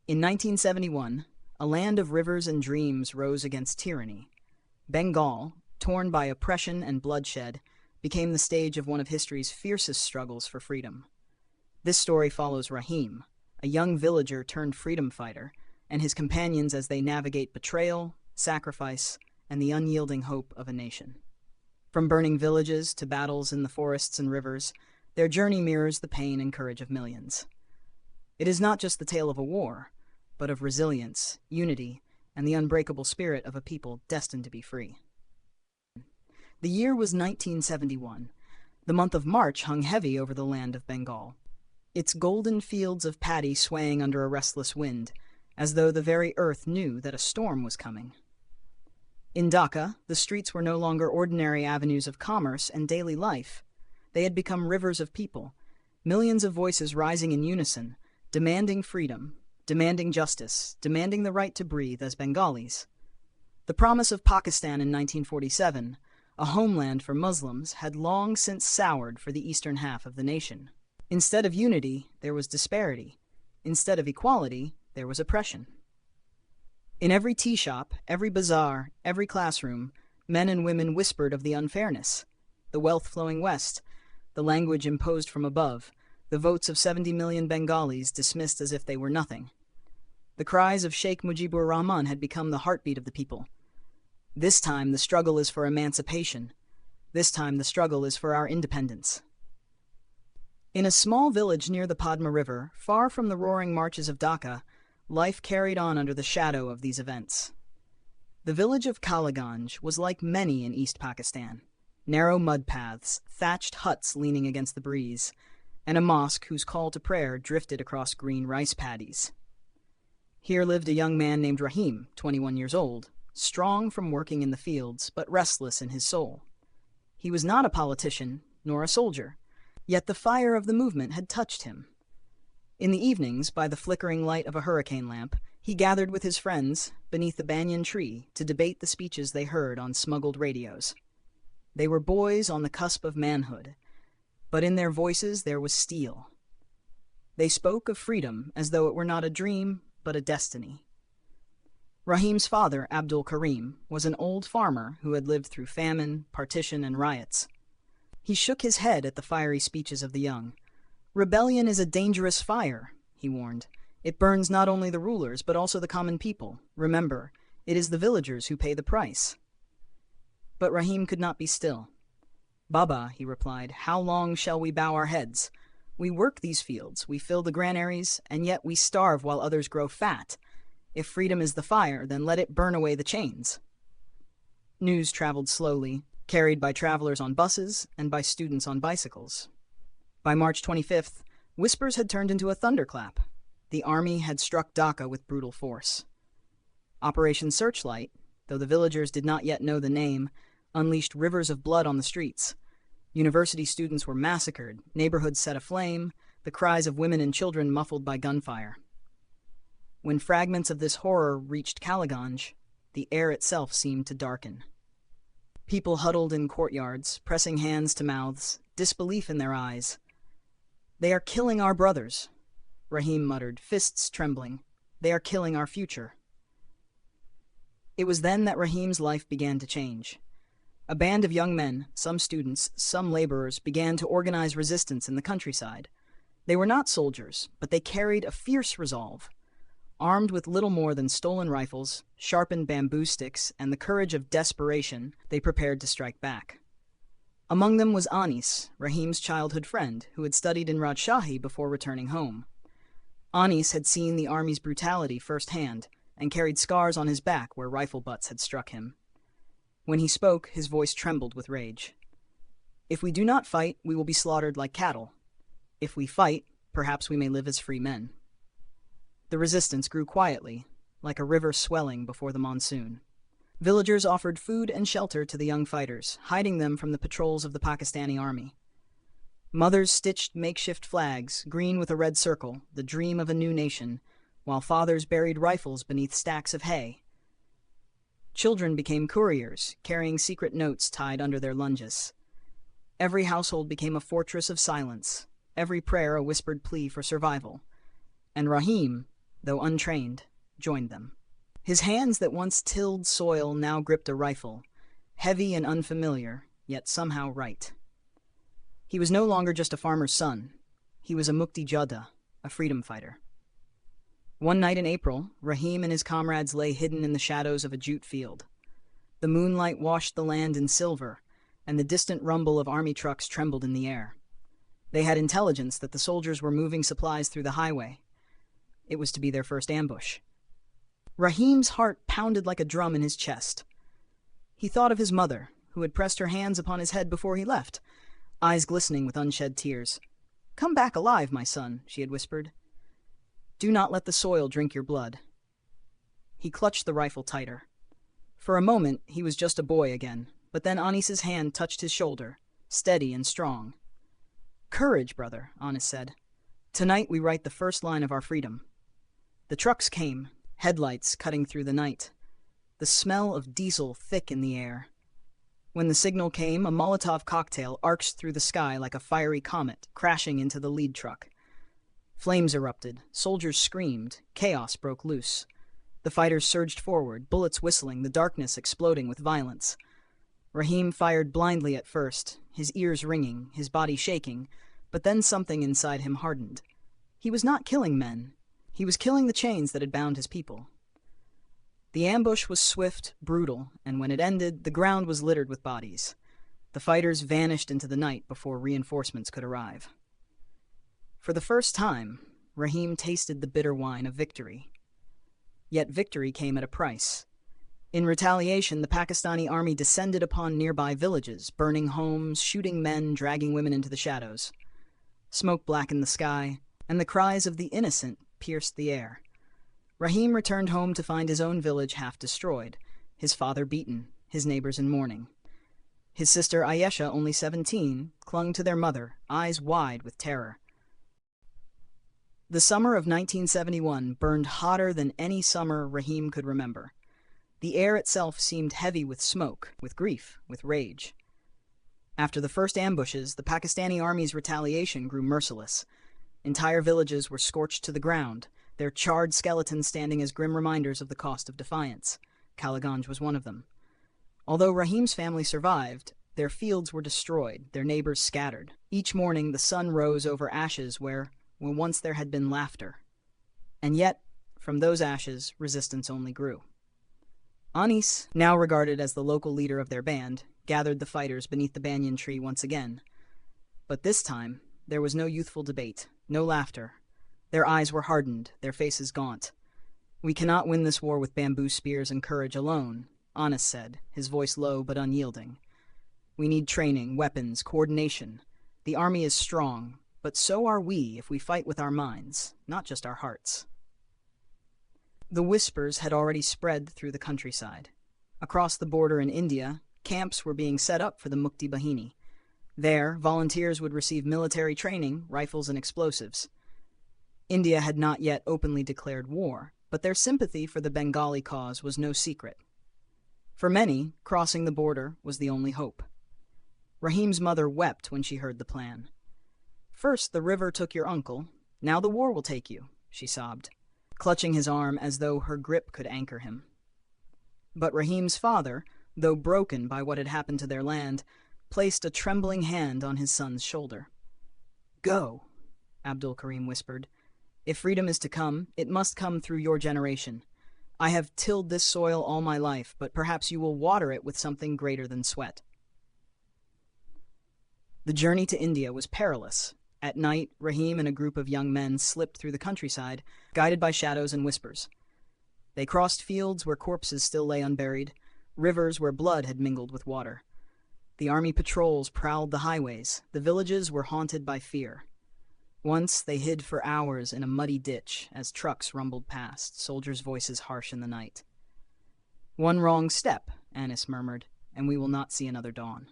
In 1971, a land of rivers and dreams rose against tyranny. Bengal, torn by oppression and bloodshed, became the stage of one of history's fiercest struggles for freedom. This story follows Rahim, a young villager turned freedom fighter, and his companions as they navigate betrayal, sacrifice, and the unyielding hope of a nation. From burning villages to battles in the forests and rivers, their journey mirrors the pain and courage of millions. It is not just the tale of a war, but of resilience, unity, and the unbreakable spirit of a people destined to be free. The year was 1971. The month of March hung heavy over the land of Bengal, its golden fields of paddy swaying under a restless wind, as though the very earth knew that a storm was coming. In Dhaka, the streets were no longer ordinary avenues of commerce and daily life. They had become rivers of people, millions of voices rising in unison, demanding freedom, demanding justice, demanding the right to breathe as Bengalis. The promise of Pakistan in 1947, a homeland for Muslims, had long since soured for the eastern half of the nation. Instead of unity, there was disparity. Instead of equality, there was oppression. In every tea shop, every bazaar, every classroom, men and women whispered of the unfairness, the wealth flowing west, the language imposed from above, the votes of 70 million Bengalis dismissed as if they were nothing. The cries of Sheikh Mujibur Rahman had become the heartbeat of the people. This time the struggle is for emancipation. This time the struggle is for our independence. In a small village near the Padma River, far from the roaring marches of Dhaka, life carried on under the shadow of these events. The village of Kaliganj was like many in East Pakistan. Narrow mud paths, thatched huts leaning against the breeze, and a mosque whose call to prayer drifted across green rice paddies. Here lived a young man named Rahim, 21 years old, strong from working in the fields, but restless in his soul. He was not a politician, nor a soldier, yet the fire of the movement had touched him. In the evenings, by the flickering light of a hurricane lamp, he gathered with his friends beneath the banyan tree to debate the speeches they heard on smuggled radios. They were boys on the cusp of manhood, but in their voices there was steel. They spoke of freedom as though it were not a dream, but a destiny. Rahim's father, Abdul Karim, was an old farmer who had lived through famine, partition, and riots. He shook his head at the fiery speeches of the young. "Rebellion is a dangerous fire," he warned. "It burns not only the rulers, but also the common people. Remember, it is the villagers who pay the price." But Rahim could not be still. "Baba," he replied, "how long shall we bow our heads? We work these fields, we fill the granaries, and yet we starve while others grow fat. If freedom is the fire, then let it burn away the chains." News traveled slowly, carried by travelers on buses and by students on bicycles. By March 25th, whispers had turned into a thunderclap. The army had struck Dhaka with brutal force. Operation Searchlight, though the villagers did not yet know the name, unleashed rivers of blood on the streets. University students were massacred, neighborhoods set aflame, the cries of women and children muffled by gunfire. When fragments of this horror reached Kaliganj, the air itself seemed to darken. People huddled in courtyards, pressing hands to mouths, disbelief in their eyes. "They are killing our brothers," Rahim muttered, fists trembling. "They are killing our future." It was then that Rahim's life began to change. A band of young men, some students, some laborers, began to organize resistance in the countryside. They were not soldiers, but they carried a fierce resolve. Armed with little more than stolen rifles, sharpened bamboo sticks, and the courage of desperation, they prepared to strike back. Among them was Anis, Rahim's childhood friend, who had studied in Rajshahi before returning home. Anis had seen the army's brutality firsthand, and carried scars on his back where rifle butts had struck him. When he spoke, his voice trembled with rage. "If we do not fight, we will be slaughtered like cattle. If we fight, perhaps we may live as free men." The resistance grew quietly, like a river swelling before the monsoon. Villagers offered food and shelter to the young fighters, hiding them from the patrols of the Pakistani army. Mothers stitched makeshift flags, green with a red circle, the dream of a new nation, while fathers buried rifles beneath stacks of hay. Children became couriers, carrying secret notes tied under their lunges. Every household became a fortress of silence, every prayer a whispered plea for survival. And Rahim, though untrained, joined them. His hands that once tilled soil now gripped a rifle, heavy and unfamiliar, yet somehow right. He was no longer just a farmer's son. He was a Mukti Jodha, a freedom fighter. One night in April, Rahim and his comrades lay hidden in the shadows of a jute field. The moonlight washed the land in silver, and the distant rumble of army trucks trembled in the air. They had intelligence that the soldiers were moving supplies through the highway. It was to be their first ambush. Rahim's heart pounded like a drum in his chest. He thought of his mother, who had pressed her hands upon his head before he left, eyes glistening with unshed tears. "Come back alive, my son," she had whispered. "Do not let the soil drink your blood." He clutched the rifle tighter. For a moment, he was just a boy again, but then Anis's hand touched his shoulder, steady and strong. "Courage, brother," Anis said. "Tonight we write the first line of our freedom." The trucks came, headlights cutting through the night. The smell of diesel thick in the air. When the signal came, a Molotov cocktail arced through the sky like a fiery comet, crashing into the lead truck. Flames erupted, soldiers screamed, chaos broke loose. The fighters surged forward, bullets whistling, the darkness exploding with violence. Rahim fired blindly at first, his ears ringing, his body shaking, but then something inside him hardened. He was not killing men. He was killing the chains that had bound his people. The ambush was swift, brutal, and when it ended, the ground was littered with bodies. The fighters vanished into the night before reinforcements could arrive. For the first time, Rahim tasted the bitter wine of victory. Yet victory came at a price. In retaliation, the Pakistani army descended upon nearby villages, burning homes, shooting men, dragging women into the shadows. Smoke blackened the sky, and the cries of the innocent pierced the air. Rahim returned home to find his own village half destroyed, his father beaten, his neighbors in mourning. His sister Ayesha, only 17, clung to their mother, eyes wide with terror. The summer of 1971 burned hotter than any summer Rahim could remember. The air itself seemed heavy with smoke, with grief, with rage. After the first ambushes, the Pakistani army's retaliation grew merciless. Entire villages were scorched to the ground, their charred skeletons standing as grim reminders of the cost of defiance. Kaliganj was one of them. Although Rahim's family survived, their fields were destroyed, their neighbors scattered. Each morning the sun rose over ashes where once there had been laughter. And yet, from those ashes, resistance only grew. Anis, now regarded as the local leader of their band, gathered the fighters beneath the banyan tree once again. But this time, there was no youthful debate, no laughter. Their eyes were hardened, their faces gaunt. "We cannot win this war with bamboo spears and courage alone," Anis said, his voice low but unyielding. "We need training, weapons, coordination. The army is strong, but so are we if we fight with our minds, not just our hearts." The whispers had already spread through the countryside. Across the border in India, camps were being set up for the Mukti Bahini. There, volunteers would receive military training, rifles and explosives. India had not yet openly declared war, but their sympathy for the Bengali cause was no secret. For many, crossing the border was the only hope. Rahim's mother wept when she heard the plan. "First the river took your uncle, now the war will take you," she sobbed, clutching his arm as though her grip could anchor him. But Rahim's father, though broken by what had happened to their land, placed a trembling hand on his son's shoulder. "Go," Abdul Karim whispered. "If freedom is to come, it must come through your generation. I have tilled this soil all my life, but perhaps you will water it with something greater than sweat." The journey to India was perilous. At night, Rahim and a group of young men slipped through the countryside, guided by shadows and whispers. They crossed fields where corpses still lay unburied, rivers where blood had mingled with water. The army patrols prowled the highways, the villages were haunted by fear. Once they hid for hours in a muddy ditch as trucks rumbled past, soldiers' voices harsh in the night. "One wrong step," Anis murmured, "and we will not see another dawn."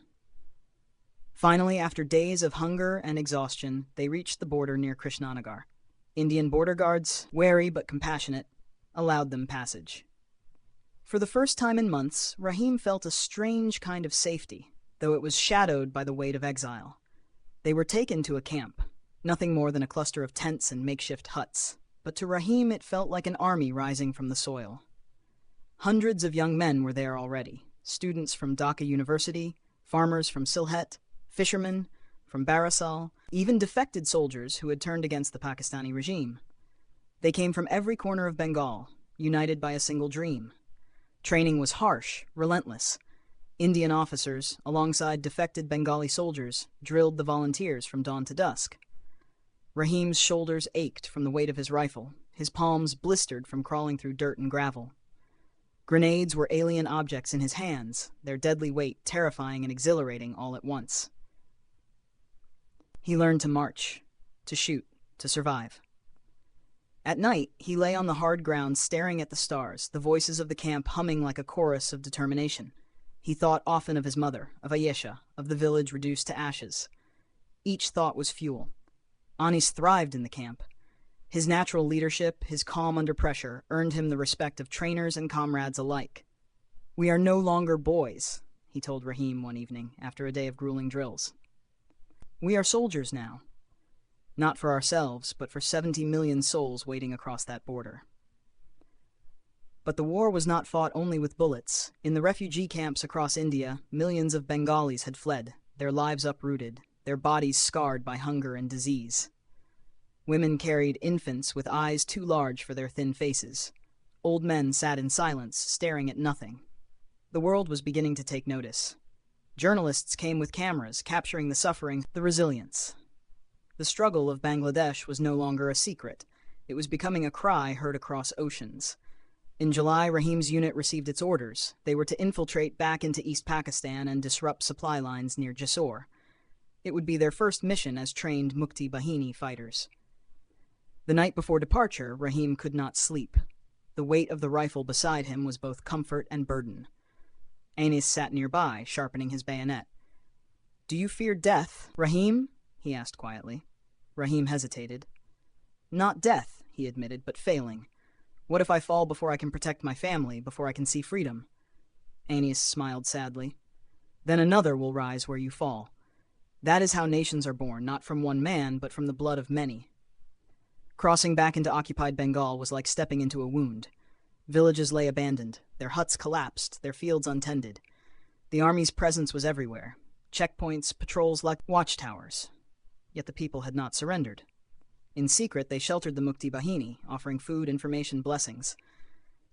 Finally, after days of hunger and exhaustion, they reached the border near Krishnanagar. Indian border guards, wary but compassionate, allowed them passage. For the first time in months, Rahim felt a strange kind of safety, though it was shadowed by the weight of exile. They were taken to a camp, nothing more than a cluster of tents and makeshift huts, but to Rahim it felt like an army rising from the soil. Hundreds of young men were there already, students from Dhaka University, farmers from Sylhet, fishermen from Barasal, even defected soldiers who had turned against the Pakistani regime. They came from every corner of Bengal, united by a single dream. Training was harsh, relentless. Indian officers, alongside defected Bengali soldiers, drilled the volunteers from dawn to dusk. Rahim's shoulders ached from the weight of his rifle, his palms blistered from crawling through dirt and gravel. Grenades were alien objects in his hands, their deadly weight terrifying and exhilarating all at once. He learned to march, to shoot, to survive. At night, he lay on the hard ground staring at the stars, the voices of the camp humming like a chorus of determination. He thought often of his mother, of Ayesha, of the village reduced to ashes. Each thought was fuel. Anis thrived in the camp. His natural leadership, his calm under pressure, earned him the respect of trainers and comrades alike. "We are no longer boys," he told Rahim one evening after a day of grueling drills. "We are soldiers now. Not for ourselves, but for 70 million souls waiting across that border." But the war was not fought only with bullets. In the refugee camps across India, millions of Bengalis had fled, their lives uprooted, their bodies scarred by hunger and disease. Women carried infants with eyes too large for their thin faces. Old men sat in silence, staring at nothing. The world was beginning to take notice. Journalists came with cameras, capturing the suffering, the resilience. The struggle of Bangladesh was no longer a secret. It was becoming a cry heard across oceans. In July, Rahim's unit received its orders. They were to infiltrate back into East Pakistan and disrupt supply lines near Jessore. It would be their first mission as trained Mukti Bahini fighters. The night before departure, Rahim could not sleep. The weight of the rifle beside him was both comfort and burden. Anis sat nearby, sharpening his bayonet. "Do you fear death, Rahim?" he asked quietly. Rahim hesitated. "Not death," he admitted, "but failing. What if I fall before I can protect my family, before I can see freedom?" Anis smiled sadly. "Then another will rise where you fall. That is how nations are born, not from one man, but from the blood of many." Crossing back into occupied Bengal was like stepping into a wound. Villages lay abandoned, their huts collapsed, their fields untended. The army's presence was everywhere. Checkpoints, patrols like watchtowers. Yet the people had not surrendered. In secret, they sheltered the Mukti Bahini, offering food, information, blessings.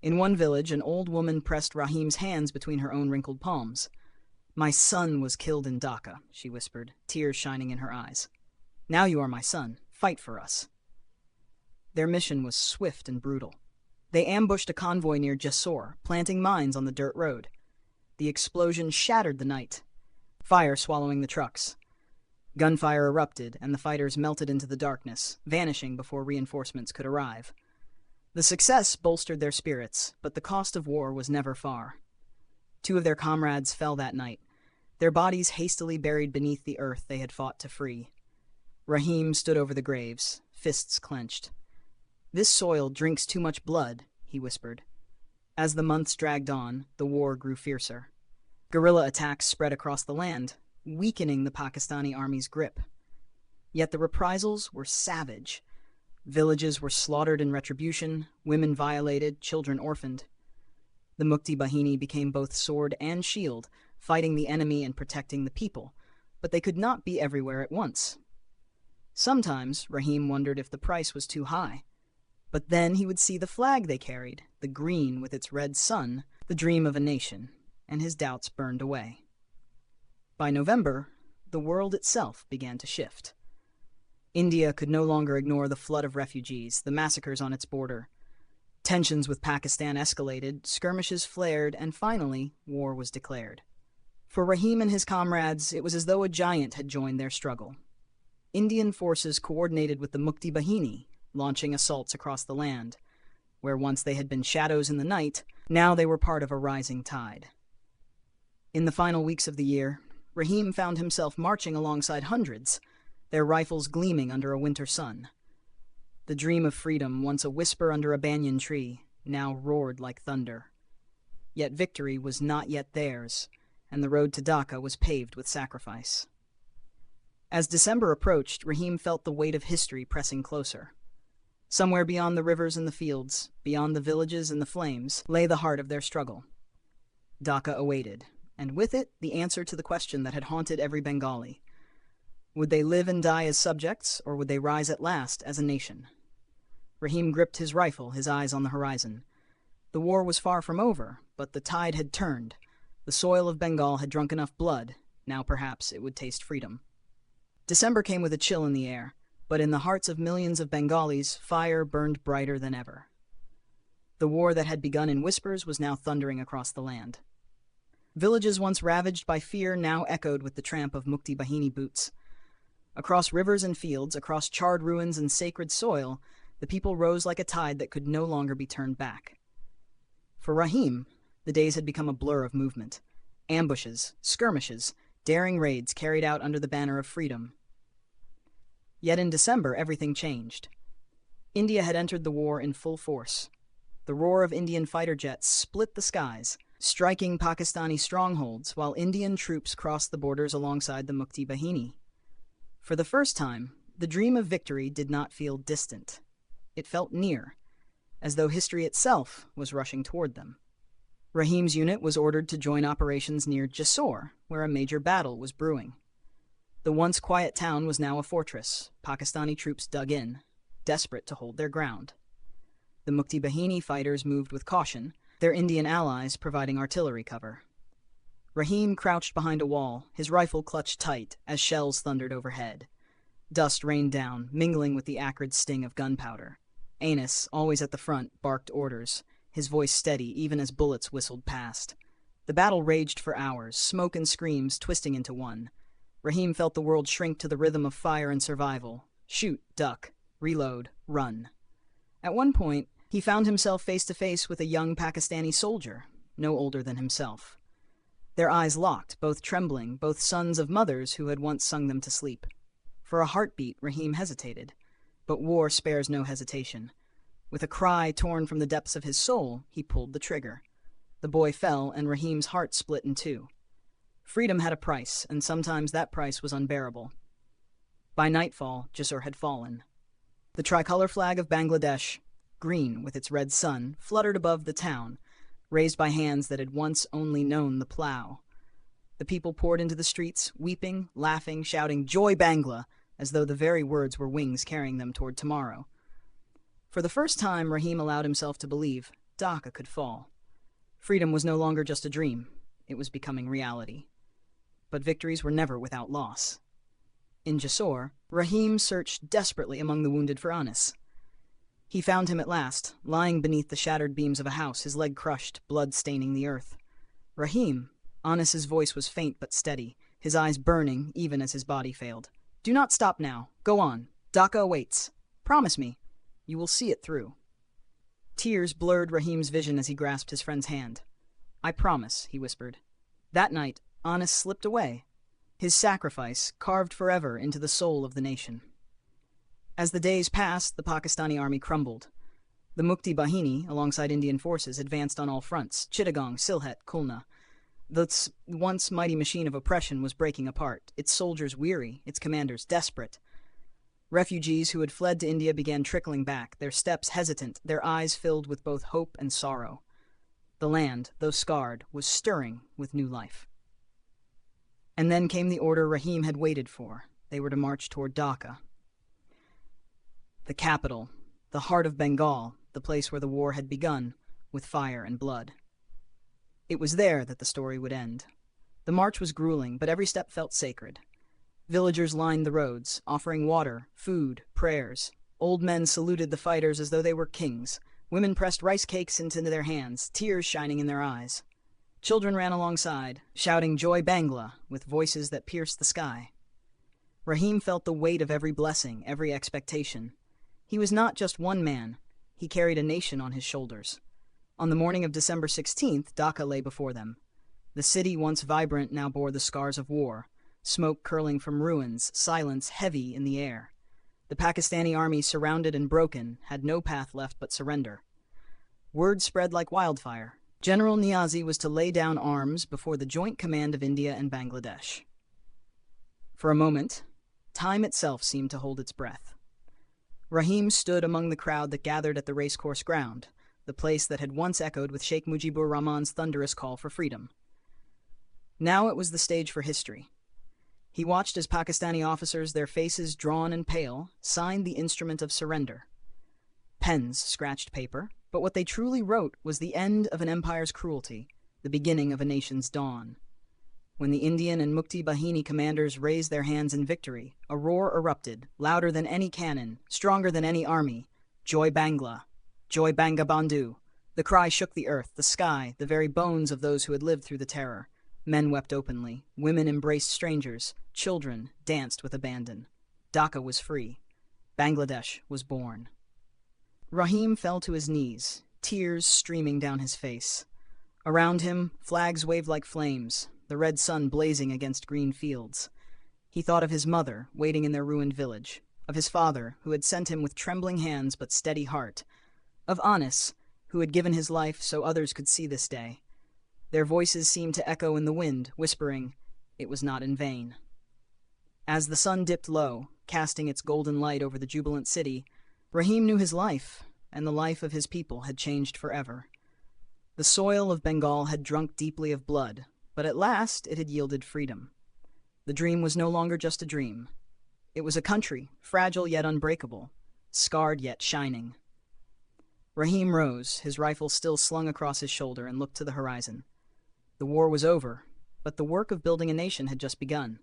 In one village, an old woman pressed Rahim's hands between her own wrinkled palms. "My son was killed in Dhaka," she whispered, tears shining in her eyes. "Now you are my son. Fight for us." Their mission was swift and brutal. They ambushed a convoy near Jessore, planting mines on the dirt road. The explosion shattered the night, fire swallowing the trucks. Gunfire erupted, and the fighters melted into the darkness, vanishing before reinforcements could arrive. The success bolstered their spirits, but the cost of war was never far. 2 of their comrades fell that night, their bodies hastily buried beneath the earth they had fought to free. Rahim stood over the graves, fists clenched. "This soil drinks too much blood," he whispered. As the months dragged on, the war grew fiercer. Guerrilla attacks spread across the land, weakening the Pakistani army's grip. Yet the reprisals were savage. Villages were slaughtered in retribution, women violated, children orphaned. The Mukti Bahini became both sword and shield, fighting the enemy and protecting the people, but they could not be everywhere at once. Sometimes Rahim wondered if the price was too high. But then he would see the flag they carried, the green with its red sun, the dream of a nation, and his doubts burned away. By November, the world itself began to shift. India could no longer ignore the flood of refugees, the massacres on its border. Tensions with Pakistan escalated, skirmishes flared, and finally, war was declared. For Rahim and his comrades, it was as though a giant had joined their struggle. Indian forces coordinated with the Mukti Bahini, launching assaults across the land. Where once they had been shadows in the night, now they were part of a rising tide. In the final weeks of the year, Rahim found himself marching alongside hundreds, their rifles gleaming under a winter sun. The dream of freedom, once a whisper under a banyan tree, now roared like thunder. Yet victory was not yet theirs, and the road to Dhaka was paved with sacrifice. As December approached, Rahim felt the weight of history pressing closer. Somewhere beyond the rivers and the fields, beyond the villages and the flames, lay the heart of their struggle. Dhaka awaited, and with it, the answer to the question that had haunted every Bengali. Would they live and die as subjects, or would they rise at last as a nation? Rahim gripped his rifle, his eyes on the horizon. The war was far from over, but the tide had turned. The soil of Bengal had drunk enough blood. Now perhaps it would taste freedom. December came with a chill in the air, but in the hearts of millions of Bengalis, fire burned brighter than ever. The war that had begun in whispers was now thundering across the land. Villages once ravaged by fear now echoed with the tramp of Mukti Bahini boots. Across rivers and fields, across charred ruins and sacred soil, the people rose like a tide that could no longer be turned back. For Rahim, the days had become a blur of movement. Ambushes, skirmishes, daring raids carried out under the banner of freedom. Yet in December, everything changed. India had entered the war in full force. The roar of Indian fighter jets split the skies, striking Pakistani strongholds while Indian troops crossed the borders alongside the Mukti Bahini. For the first time, the dream of victory did not feel distant. It felt near, as though history itself was rushing toward them. Rahim's unit was ordered to join operations near Jessore, where a major battle was brewing. The once quiet town was now a fortress. Pakistani troops dug in, desperate to hold their ground. The Mukti Bahini fighters moved with caution, their Indian allies providing artillery cover. Rahim crouched behind a wall, his rifle clutched tight as shells thundered overhead. Dust rained down, mingling with the acrid sting of gunpowder. Anis, always at the front, barked orders, his voice steady even as bullets whistled past. The battle raged for hours, smoke and screams twisting into one. Rahim felt the world shrink to the rhythm of fire and survival. Shoot, duck, reload, run. At one point, he found himself face to face with a young Pakistani soldier, no older than himself. Their eyes locked, both trembling, both sons of mothers who had once sung them to sleep. For a heartbeat, Rahim hesitated. But war spares no hesitation. With a cry torn from the depths of his soul, he pulled the trigger. The boy fell, and Rahim's heart split in two. Freedom had a price, and sometimes that price was unbearable. By nightfall, Jessore had fallen. The tricolor flag of Bangladesh, green with its red sun, fluttered above the town, raised by hands that had once only known the plow. The people poured into the streets, weeping, laughing, shouting, "Joy Bangla!" as though the very words were wings carrying them toward tomorrow. For the first time, Rahim allowed himself to believe Dhaka could fall. Freedom was no longer just a dream. It was becoming reality. But victories were never without loss. In Jessore, Rahim searched desperately among the wounded for Anis. He found him at last, lying beneath the shattered beams of a house, his leg crushed, blood staining the earth. Rahim, Anis's voice was faint but steady, his eyes burning even as his body failed. "Do not stop now. Go on. Dhaka awaits. Promise me. You will see it through." Tears blurred Rahim's vision as he grasped his friend's hand. "I promise," he whispered. That night, Anis slipped away, his sacrifice carved forever into the soul of the nation. As the days passed, the Pakistani army crumbled. The Mukti Bahini, alongside Indian forces, advanced on all fronts, Chittagong, Sylhet, Khulna. The once mighty machine of oppression was breaking apart, its soldiers weary, its commanders desperate. Refugees who had fled to India began trickling back, their steps hesitant, their eyes filled with both hope and sorrow. The land, though scarred, was stirring with new life. And then came the order Rahim had waited for. They were to march toward Dhaka. The capital, the heart of Bengal, the place where the war had begun, with fire and blood. It was there that the story would end. The march was grueling, but every step felt sacred. Villagers lined the roads, offering water, food, prayers. Old men saluted the fighters as though they were kings. Women pressed rice cakes into their hands, tears shining in their eyes. Children ran alongside, shouting "Joy Bangla" with voices that pierced the sky. Rahim felt the weight of every blessing, every expectation. He was not just one man. He carried a nation on his shoulders. On the morning of December 16th, Dhaka lay before them. The city, once vibrant, now bore the scars of war. Smoke curling from ruins, silence heavy in the air. The Pakistani army, surrounded and broken, had no path left but surrender. Word spread like wildfire. General Niazi was to lay down arms before the joint command of India and Bangladesh. For a moment, time itself seemed to hold its breath. Rahim stood among the crowd that gathered at the racecourse ground, the place that had once echoed with Sheikh Mujibur Rahman's thunderous call for freedom. Now it was the stage for history. He watched as Pakistani officers, their faces drawn and pale, signed the instrument of surrender. Pens scratched paper, but what they truly wrote was the end of an empire's cruelty, the beginning of a nation's dawn. When the Indian and Mukti Bahini commanders raised their hands in victory, a roar erupted, louder than any cannon, stronger than any army. Joy Bangla! Joy Bangabandhu! The cry shook the earth, the sky, the very bones of those who had lived through the terror. Men wept openly, women embraced strangers, children danced with abandon. Dhaka was free. Bangladesh was born. Rahim fell to his knees, tears streaming down his face. Around him, flags waved like flames, the red sun blazing against green fields. He thought of his mother, waiting in their ruined village, of his father, who had sent him with trembling hands but steady heart, of Anis, who had given his life so others could see this day. Their voices seemed to echo in the wind, whispering, it was not in vain. As the sun dipped low, casting its golden light over the jubilant city, Rahim knew his life, and the life of his people had changed forever. The soil of Bengal had drunk deeply of blood, but at last it had yielded freedom. The dream was no longer just a dream. It was a country, fragile yet unbreakable, scarred yet shining. Rahim rose, his rifle still slung across his shoulder, and looked to the horizon. The war was over, but the work of building a nation had just begun.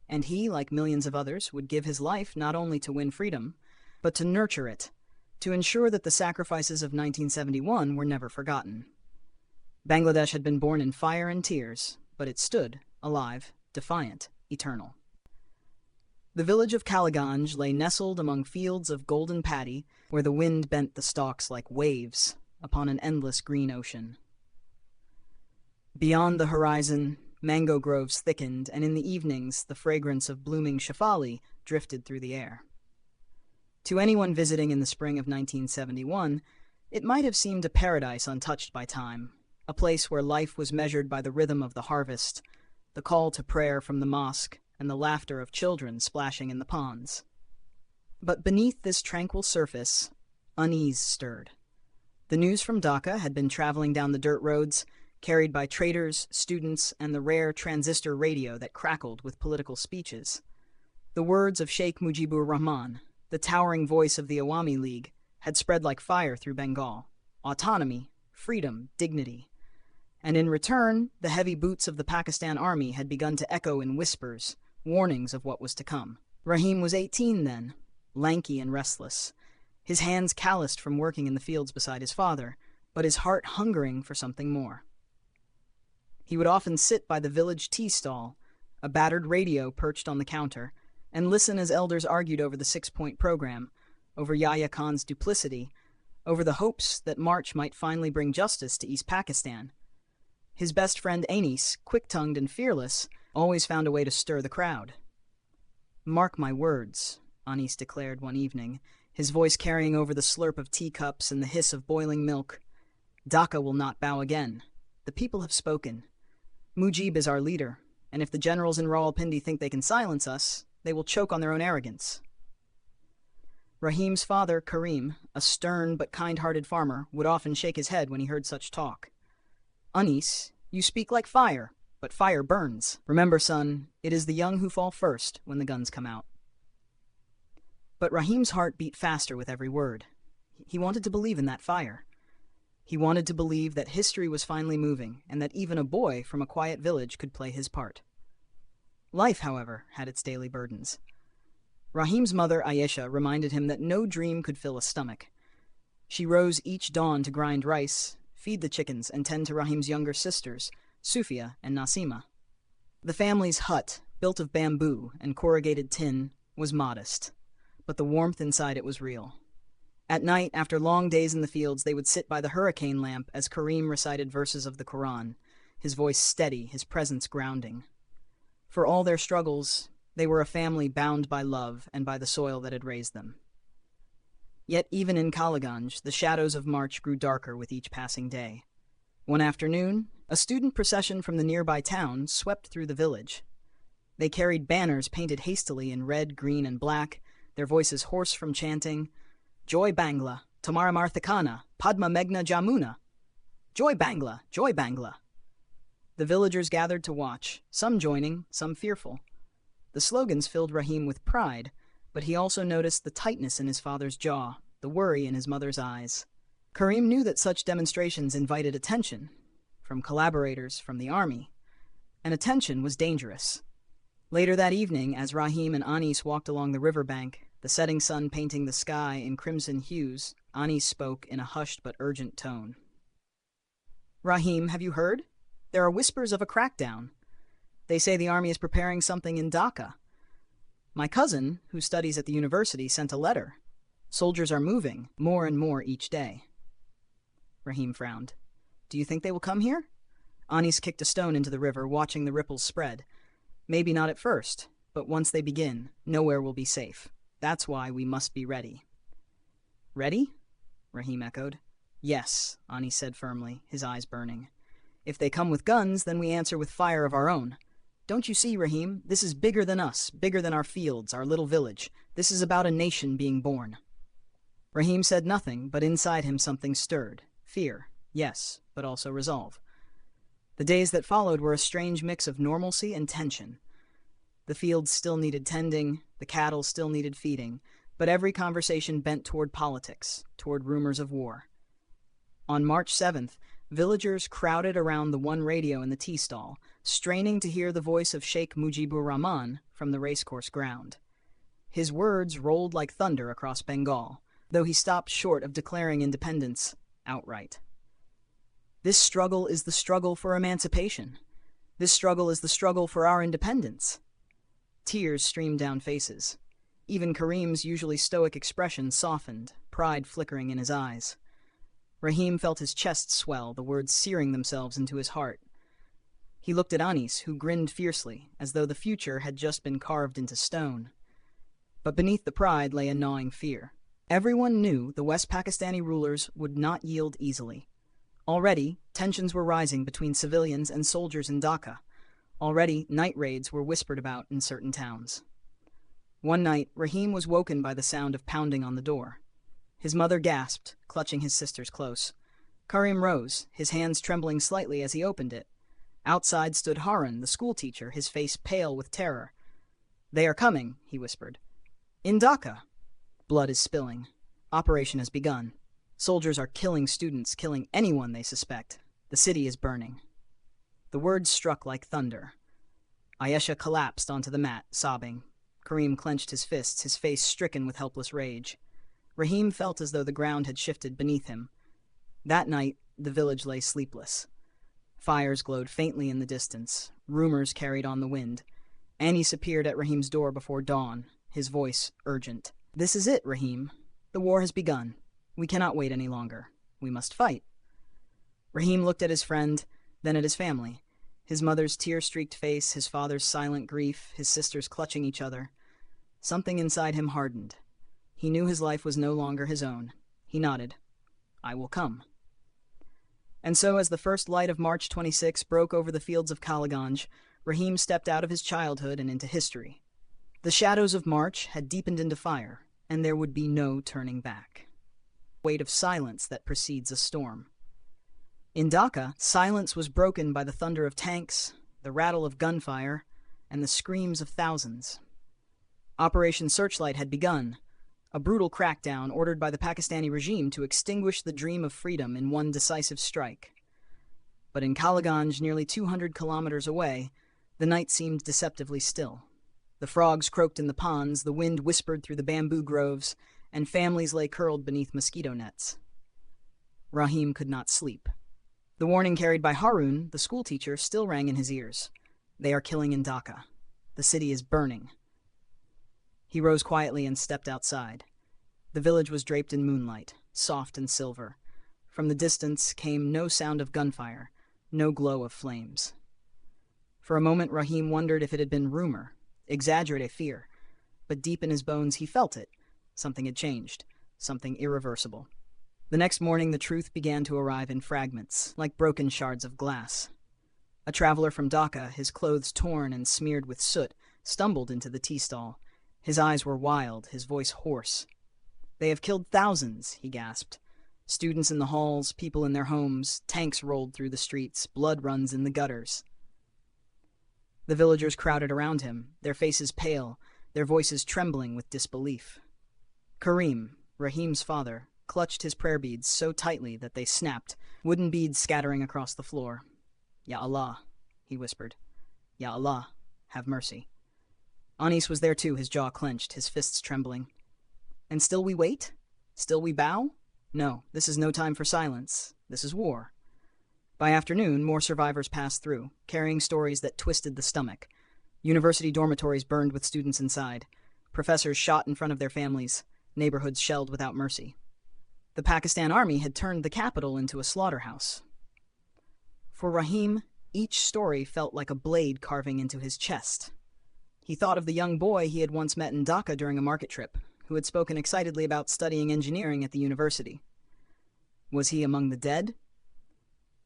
And he, like millions of others, would give his life not only to win freedom, but to nurture it, to ensure that the sacrifices of 1971 were never forgotten. Bangladesh had been born in fire and tears, but it stood, alive, defiant, eternal. The village of Kaliganj lay nestled among fields of golden paddy, where the wind bent the stalks like waves upon an endless green ocean. Beyond the horizon, mango groves thickened, and in the evenings the fragrance of blooming shafali drifted through the air. To anyone visiting in the spring of 1971, it might have seemed a paradise untouched by time, a place where life was measured by the rhythm of the harvest, the call to prayer from the mosque, and the laughter of children splashing in the ponds. But beneath this tranquil surface, unease stirred. The news from Dhaka had been traveling down the dirt roads, carried by traders, students, and the rare transistor radio that crackled with political speeches. The words of Sheikh Mujibur Rahman, the towering voice of the Awami League, had spread like fire through Bengal. Autonomy, freedom, dignity. And in return, the heavy boots of the Pakistan army had begun to echo in whispers, warnings of what was to come. Rahim was 18 then, lanky and restless, his hands calloused from working in the fields beside his father, but his heart hungering for something more. He would often sit by the village tea stall, a battered radio perched on the counter, and listen as elders argued over the 6-point program, over Yahya Khan's duplicity, over the hopes that March might finally bring justice to East Pakistan. His best friend Anis, quick-tongued and fearless, always found a way to stir the crowd. "Mark my words," Anis declared one evening, his voice carrying over the slurp of teacups and the hiss of boiling milk. "Dhaka will not bow again. The people have spoken. Mujib is our leader, and if the generals in Rawalpindi think they can silence us, they will choke on their own arrogance." Rahim's father, Karim, a stern but kind-hearted farmer, would often shake his head when he heard such talk. "Anis, you speak like fire, but fire burns. Remember, son, it is the young who fall first when the guns come out." But Rahim's heart beat faster with every word. He wanted to believe in that fire. He wanted to believe that history was finally moving, and that even a boy from a quiet village could play his part. Life, however, had its daily burdens. Rahim's mother, Ayesha, reminded him that no dream could fill a stomach. She rose each dawn to grind rice, feed the chickens, and tend to Rahim's younger sisters, Sufia and Nasima. The family's hut, built of bamboo and corrugated tin, was modest, but the warmth inside it was real. At night, after long days in the fields, they would sit by the hurricane lamp as Karim recited verses of the Quran, his voice steady, his presence grounding. For all their struggles, they were a family bound by love and by the soil that had raised them. Yet even in Kaliganj, the shadows of March grew darker with each passing day. One afternoon, a student procession from the nearby town swept through the village. They carried banners painted hastily in red, green, and black, their voices hoarse from chanting, Joy Bangla, Tamara Marthikana, Padma Meghna Jamuna. Joy Bangla, Joy Bangla. The villagers gathered to watch, some joining, some fearful. The slogans filled Rahim with pride, but he also noticed the tightness in his father's jaw, the worry in his mother's eyes. Karim knew that such demonstrations invited attention, from collaborators, from the army, and attention was dangerous. Later that evening, as Rahim and Anis walked along the riverbank, the setting sun painting the sky in crimson hues, Anis spoke in a hushed but urgent tone. Rahim, have you heard? There are whispers of a crackdown. They say the army is preparing something in Dhaka. My cousin, who studies at the university, sent a letter. Soldiers are moving, more and more each day. Rahim frowned. Do you think they will come here? Anis kicked a stone into the river, watching the ripples spread. Maybe not at first, but once they begin, nowhere will be safe. That's why we must be ready. Ready? Rahim echoed. Yes, Anis said firmly, his eyes burning. If they come with guns, then we answer with fire of our own. Don't you see, Rahim? This is bigger than us, bigger than our fields, our little village. This is about a nation being born. Rahim said nothing, but inside him something stirred. Fear, yes, but also resolve. The days that followed were a strange mix of normalcy and tension. The fields still needed tending, the cattle still needed feeding, but every conversation bent toward politics, toward rumors of war. On March 7th, villagers crowded around the one radio in the tea stall, straining to hear the voice of Sheikh Mujibur Rahman from the racecourse ground. His words rolled like thunder across Bengal, though he stopped short of declaring independence outright. This struggle is the struggle for emancipation. This struggle is the struggle for our independence. Tears streamed down faces. Even Karim's usually stoic expression softened, pride flickering in his eyes. Rahim felt his chest swell, the words searing themselves into his heart. He looked at Anis, who grinned fiercely, as though the future had just been carved into stone. But beneath the pride lay a gnawing fear. Everyone knew the West Pakistani rulers would not yield easily. Already, tensions were rising between civilians and soldiers in Dhaka. Already, night raids were whispered about in certain towns. One night, Rahim was woken by the sound of pounding on the door. His mother gasped, clutching his sisters close. Karim rose, his hands trembling slightly as he opened it. Outside stood Harun, the schoolteacher, his face pale with terror. They are coming, he whispered. In Dhaka. Blood is spilling. Operation has begun. Soldiers are killing students, killing anyone they suspect. The city is burning. The words struck like thunder. Ayesha collapsed onto the mat, sobbing. Karim clenched his fists, his face stricken with helpless rage. Rahim felt as though the ground had shifted beneath him. That night, the village lay sleepless. Fires glowed faintly in the distance. Rumors carried on the wind. Anis appeared at Rahim's door before dawn, his voice urgent. This is it, Rahim. The war has begun. We cannot wait any longer. We must fight. Rahim looked at his friend, then at his family. His mother's tear-streaked face, his father's silent grief, his sisters clutching each other. Something inside him hardened. He knew his life was no longer his own. He nodded. I will come. And so as the first light of March 26 broke over the fields of Kaliganj, Rahim stepped out of his childhood and into history. The shadows of March had deepened into fire, and there would be no turning back. Weight of silence that precedes a storm. In Dhaka, silence was broken by the thunder of tanks, the rattle of gunfire, and the screams of thousands. Operation Searchlight had begun, a brutal crackdown ordered by the Pakistani regime to extinguish the dream of freedom in one decisive strike. But in Kaliganj, nearly 200 kilometers away, the night seemed deceptively still. The frogs croaked in the ponds, the wind whispered through the bamboo groves, and families lay curled beneath mosquito nets. Rahim could not sleep. The warning carried by Harun, the schoolteacher, still rang in his ears. They are killing in Dhaka. The city is burning. He rose quietly and stepped outside. The village was draped in moonlight, soft and silver. From the distance came no sound of gunfire, no glow of flames. For a moment Rahim wondered if it had been rumor, exaggerated fear, but deep in his bones he felt it. Something had changed, something irreversible. The next morning the truth began to arrive in fragments, like broken shards of glass. A traveler from Dhaka, his clothes torn and smeared with soot, stumbled into the tea stall. His eyes were wild, his voice hoarse. "They have killed thousands," he gasped. "Students in the halls, people in their homes, tanks rolled through the streets, blood runs in the gutters." The villagers crowded around him, their faces pale, their voices trembling with disbelief. Karim, Rahim's father, clutched his prayer beads so tightly that they snapped, wooden beads scattering across the floor. "Ya Allah," he whispered. "Ya Allah, have mercy." Anis was there too, his jaw clenched, his fists trembling. "And still we wait? Still we bow? No, this is no time for silence. This is war." By afternoon, more survivors passed through, carrying stories that twisted the stomach. University dormitories burned with students inside. Professors shot in front of their families. Neighborhoods shelled without mercy. The Pakistan army had turned the capital into a slaughterhouse. For Rahim, each story felt like a blade carving into his chest. He thought of the young boy he had once met in Dhaka during a market trip, who had spoken excitedly about studying engineering at the university. Was he among the dead?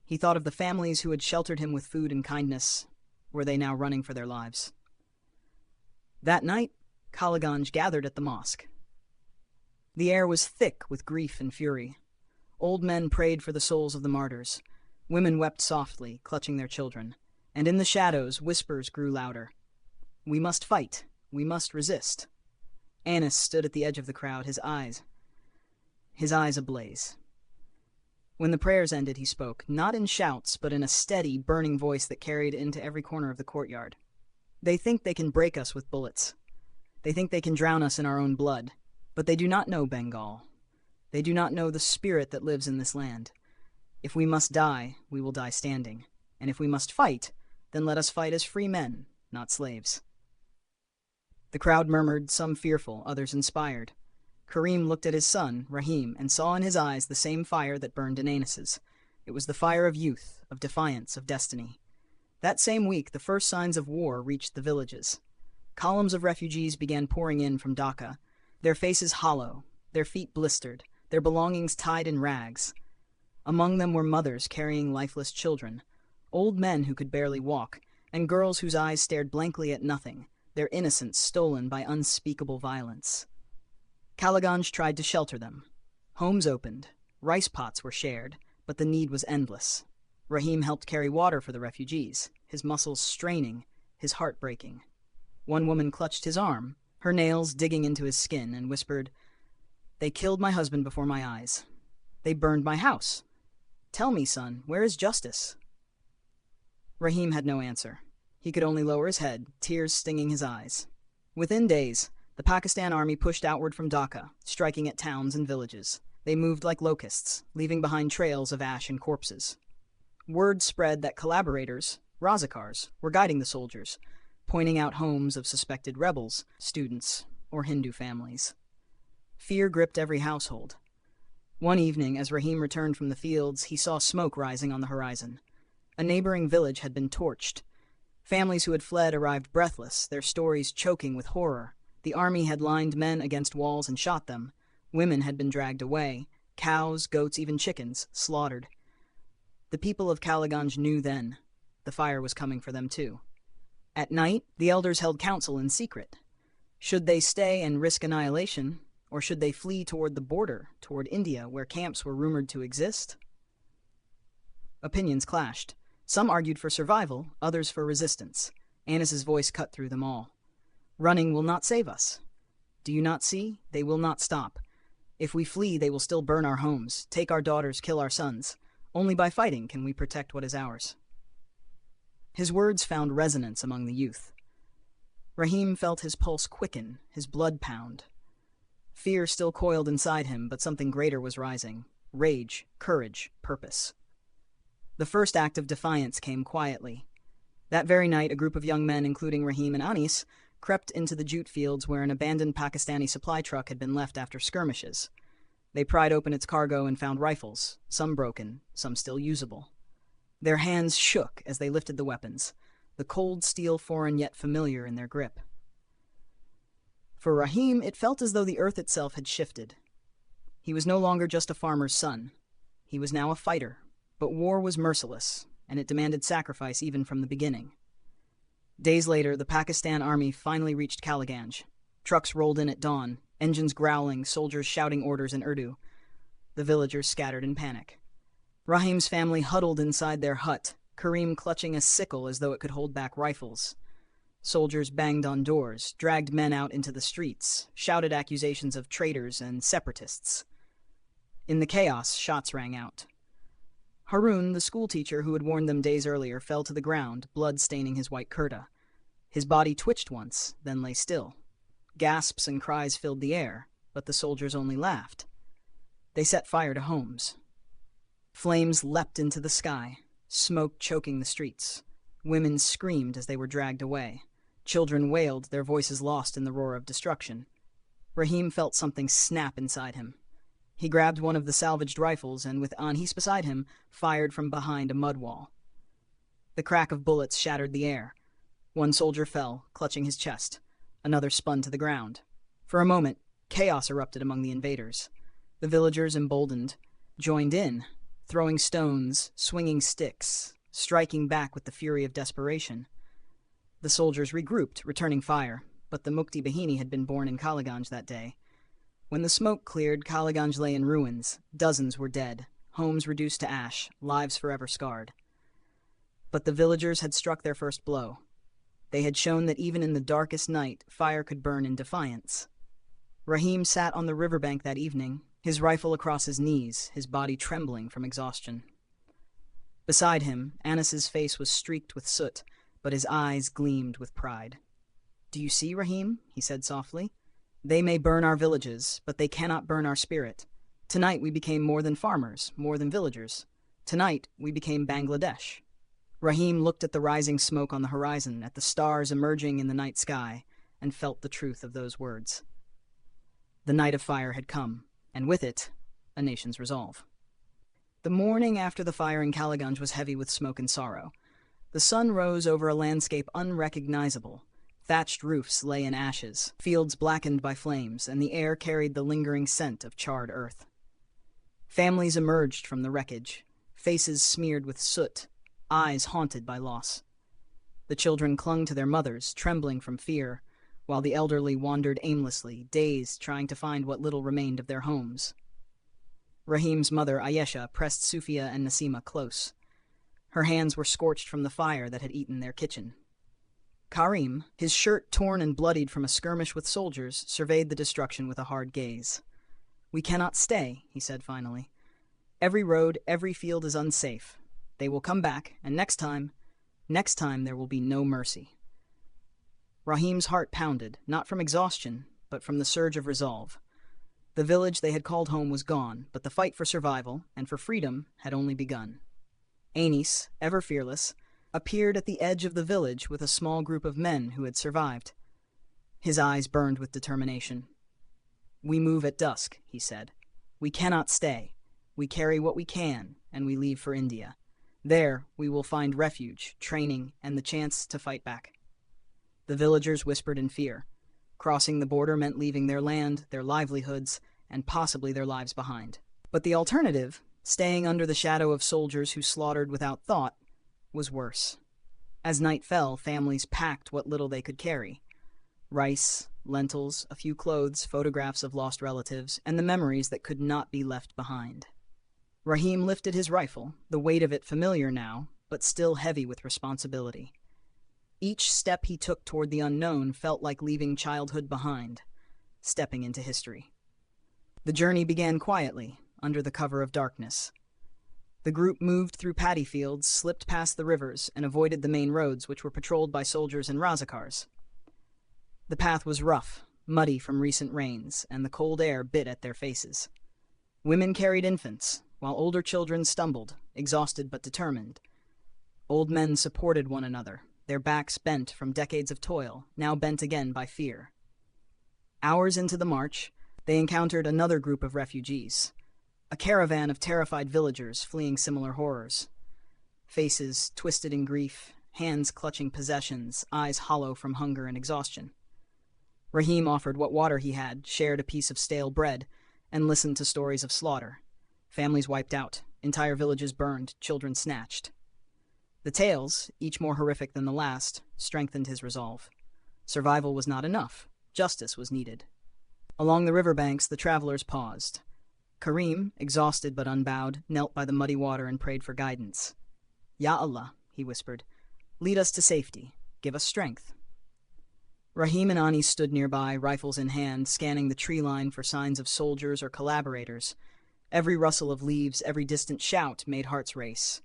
He thought of the families who had sheltered him with food and kindness. Were they now running for their lives? That night, Kaliganj gathered at the mosque. The air was thick with grief and fury. Old men prayed for the souls of the martyrs. Women wept softly, clutching their children. And in the shadows, whispers grew louder. "We must fight. We must resist." Anis stood at the edge of the crowd, his eyes ablaze. When the prayers ended, he spoke, not in shouts, but in a steady, burning voice that carried into every corner of the courtyard. "They think they can break us with bullets. They think they can drown us in our own blood. But they do not know Bengal. They do not know the spirit that lives in this land. If we must die, we will die standing. And if we must fight, then let us fight as free men, not slaves." The crowd murmured, some fearful, others inspired. Karim looked at his son, Rahim, and saw in his eyes the same fire that burned in Anis's. It was the fire of youth, of defiance, of destiny. That same week, the first signs of war reached the villages. Columns of refugees began pouring in from Dhaka, their faces hollow, their feet blistered, their belongings tied in rags. Among them were mothers carrying lifeless children, old men who could barely walk, and girls whose eyes stared blankly at nothing, their innocence stolen by unspeakable violence. Kaliganj tried to shelter them. Homes opened, rice pots were shared, but the need was endless. Rahim helped carry water for the refugees, his muscles straining, his heart breaking. One woman clutched his arm, her nails digging into his skin, and whispered, "They killed my husband before my eyes. They burned my house. Tell me, son, where is justice?" Rahim had no answer. He could only lower his head, tears stinging his eyes. Within days, the Pakistan army pushed outward from Dhaka, striking at towns and villages. They moved like locusts, leaving behind trails of ash and corpses. Word spread that collaborators, Razakars, were guiding the soldiers, pointing out homes of suspected rebels, students, or Hindu families. Fear gripped every household. One evening, as Rahim returned from the fields, he saw smoke rising on the horizon. A neighboring village had been torched. Families who had fled arrived breathless, their stories choking with horror. The army had lined men against walls and shot them. Women had been dragged away. Cows, goats, even chickens, slaughtered. The people of Kaliganj knew then. The fire was coming for them too. At night, the elders held council in secret. Should they stay and risk annihilation, or should they flee toward the border, toward India, where camps were rumored to exist? Opinions clashed. Some argued for survival, others for resistance. Anis's voice cut through them all. "Running will not save us. Do you not see? They will not stop. If we flee, they will still burn our homes, take our daughters, kill our sons. Only by fighting can we protect what is ours." His words found resonance among the youth. Rahim felt his pulse quicken, his blood pound. Fear still coiled inside him, but something greater was rising. Rage, courage, purpose. The first act of defiance came quietly. That very night, a group of young men, including Rahim and Anis, crept into the jute fields where an abandoned Pakistani supply truck had been left after skirmishes. They pried open its cargo and found rifles, some broken, some still usable. Their hands shook as they lifted the weapons, the cold steel foreign yet familiar in their grip. For Rahim, it felt as though the earth itself had shifted. He was no longer just a farmer's son. He was now a fighter, but war was merciless, and it demanded sacrifice even from the beginning. Days later, the Pakistan army finally reached Kaliganj. Trucks rolled in at dawn, engines growling, soldiers shouting orders in Urdu. The villagers scattered in panic. Rahim's family huddled inside their hut, Karim clutching a sickle as though it could hold back rifles. Soldiers banged on doors, dragged men out into the streets, shouted accusations of traitors and separatists. In the chaos, shots rang out. Harun, the schoolteacher who had warned them days earlier, fell to the ground, blood staining his white kurta. His body twitched once, then lay still. Gasps and cries filled the air, but the soldiers only laughed. They set fire to homes. Flames leapt into the sky, smoke choking the streets. Women screamed as they were dragged away. Children wailed, their voices lost in the roar of destruction. Rahim felt something snap inside him. He grabbed one of the salvaged rifles and, with Anhis beside him, fired from behind a mud wall. The crack of bullets shattered the air. One soldier fell, clutching his chest. Another spun to the ground. For a moment, chaos erupted among the invaders. The villagers, emboldened, joined in, throwing stones, swinging sticks, striking back with the fury of desperation. The soldiers regrouped, returning fire, but the Mukti Bahini had been born in Kaliganj that day. When the smoke cleared, Kaliganj lay in ruins. Dozens were dead, homes reduced to ash, lives forever scarred. But the villagers had struck their first blow. They had shown that even in the darkest night, fire could burn in defiance. Rahim sat on the riverbank that evening, his rifle across his knees, his body trembling from exhaustion. Beside him, Anis's face was streaked with soot, but his eyes gleamed with pride. "Do you see, Rahim?" he said softly. "They may burn our villages, but they cannot burn our spirit. Tonight we became more than farmers, more than villagers. Tonight we became Bangladesh." Rahim looked at the rising smoke on the horizon, at the stars emerging in the night sky, and felt the truth of those words. The night of fire had come, and with it, a nation's resolve. The morning after the fire in Kaliganj was heavy with smoke and sorrow. The sun rose over a landscape unrecognizable. Thatched roofs lay in ashes, fields blackened by flames, and the air carried the lingering scent of charred earth. Families emerged from the wreckage, faces smeared with soot, eyes haunted by loss. The children clung to their mothers, trembling from fear, while the elderly wandered aimlessly, dazed, trying to find what little remained of their homes. Rahim's mother, Ayesha, pressed Sufia and Nasima close. Her hands were scorched from the fire that had eaten their kitchen. Karim, his shirt torn and bloodied from a skirmish with soldiers, surveyed the destruction with a hard gaze. "We cannot stay," he said finally. "Every road, every field is unsafe. They will come back, and next time there will be no mercy." Rahim's heart pounded, not from exhaustion, but from the surge of resolve. The village they had called home was gone, but the fight for survival and for freedom had only begun. Anis, ever fearless, appeared at the edge of the village with a small group of men who had survived. His eyes burned with determination. "We move at dusk," he said. "We cannot stay. We carry what we can, and we leave for India. There we will find refuge, training, and the chance to fight back." The villagers whispered in fear. Crossing the border meant leaving their land, their livelihoods, and possibly their lives behind. But the alternative, staying under the shadow of soldiers who slaughtered without thought, was worse. As night fell, families packed what little they could carry. Rice, lentils, a few clothes, photographs of lost relatives, and the memories that could not be left behind. Rahim lifted his rifle, the weight of it familiar now, but still heavy with responsibility. Each step he took toward the unknown felt like leaving childhood behind, stepping into history. The journey began quietly, under the cover of darkness. The group moved through paddy fields, slipped past the rivers, and avoided the main roads, which were patrolled by soldiers and razakars. The path was rough, muddy from recent rains, and the cold air bit at their faces. Women carried infants, while older children stumbled, exhausted but determined. Old men supported one another, their backs bent from decades of toil, now bent again by fear. Hours into the march, they encountered another group of refugees, a caravan of terrified villagers fleeing similar horrors. Faces twisted in grief, hands clutching possessions, eyes hollow from hunger and exhaustion. Rahim offered what water he had, shared a piece of stale bread, and listened to stories of slaughter. Families wiped out, entire villages burned, children snatched. The tales, each more horrific than the last, strengthened his resolve. Survival was not enough. Justice was needed. Along the riverbanks, the travelers paused. Karim, exhausted but unbowed, knelt by the muddy water and prayed for guidance. "Ya Allah," he whispered, "lead us to safety. Give us strength." Rahim and Ani stood nearby, rifles in hand, scanning the tree line for signs of soldiers or collaborators. Every rustle of leaves, every distant shout made hearts race.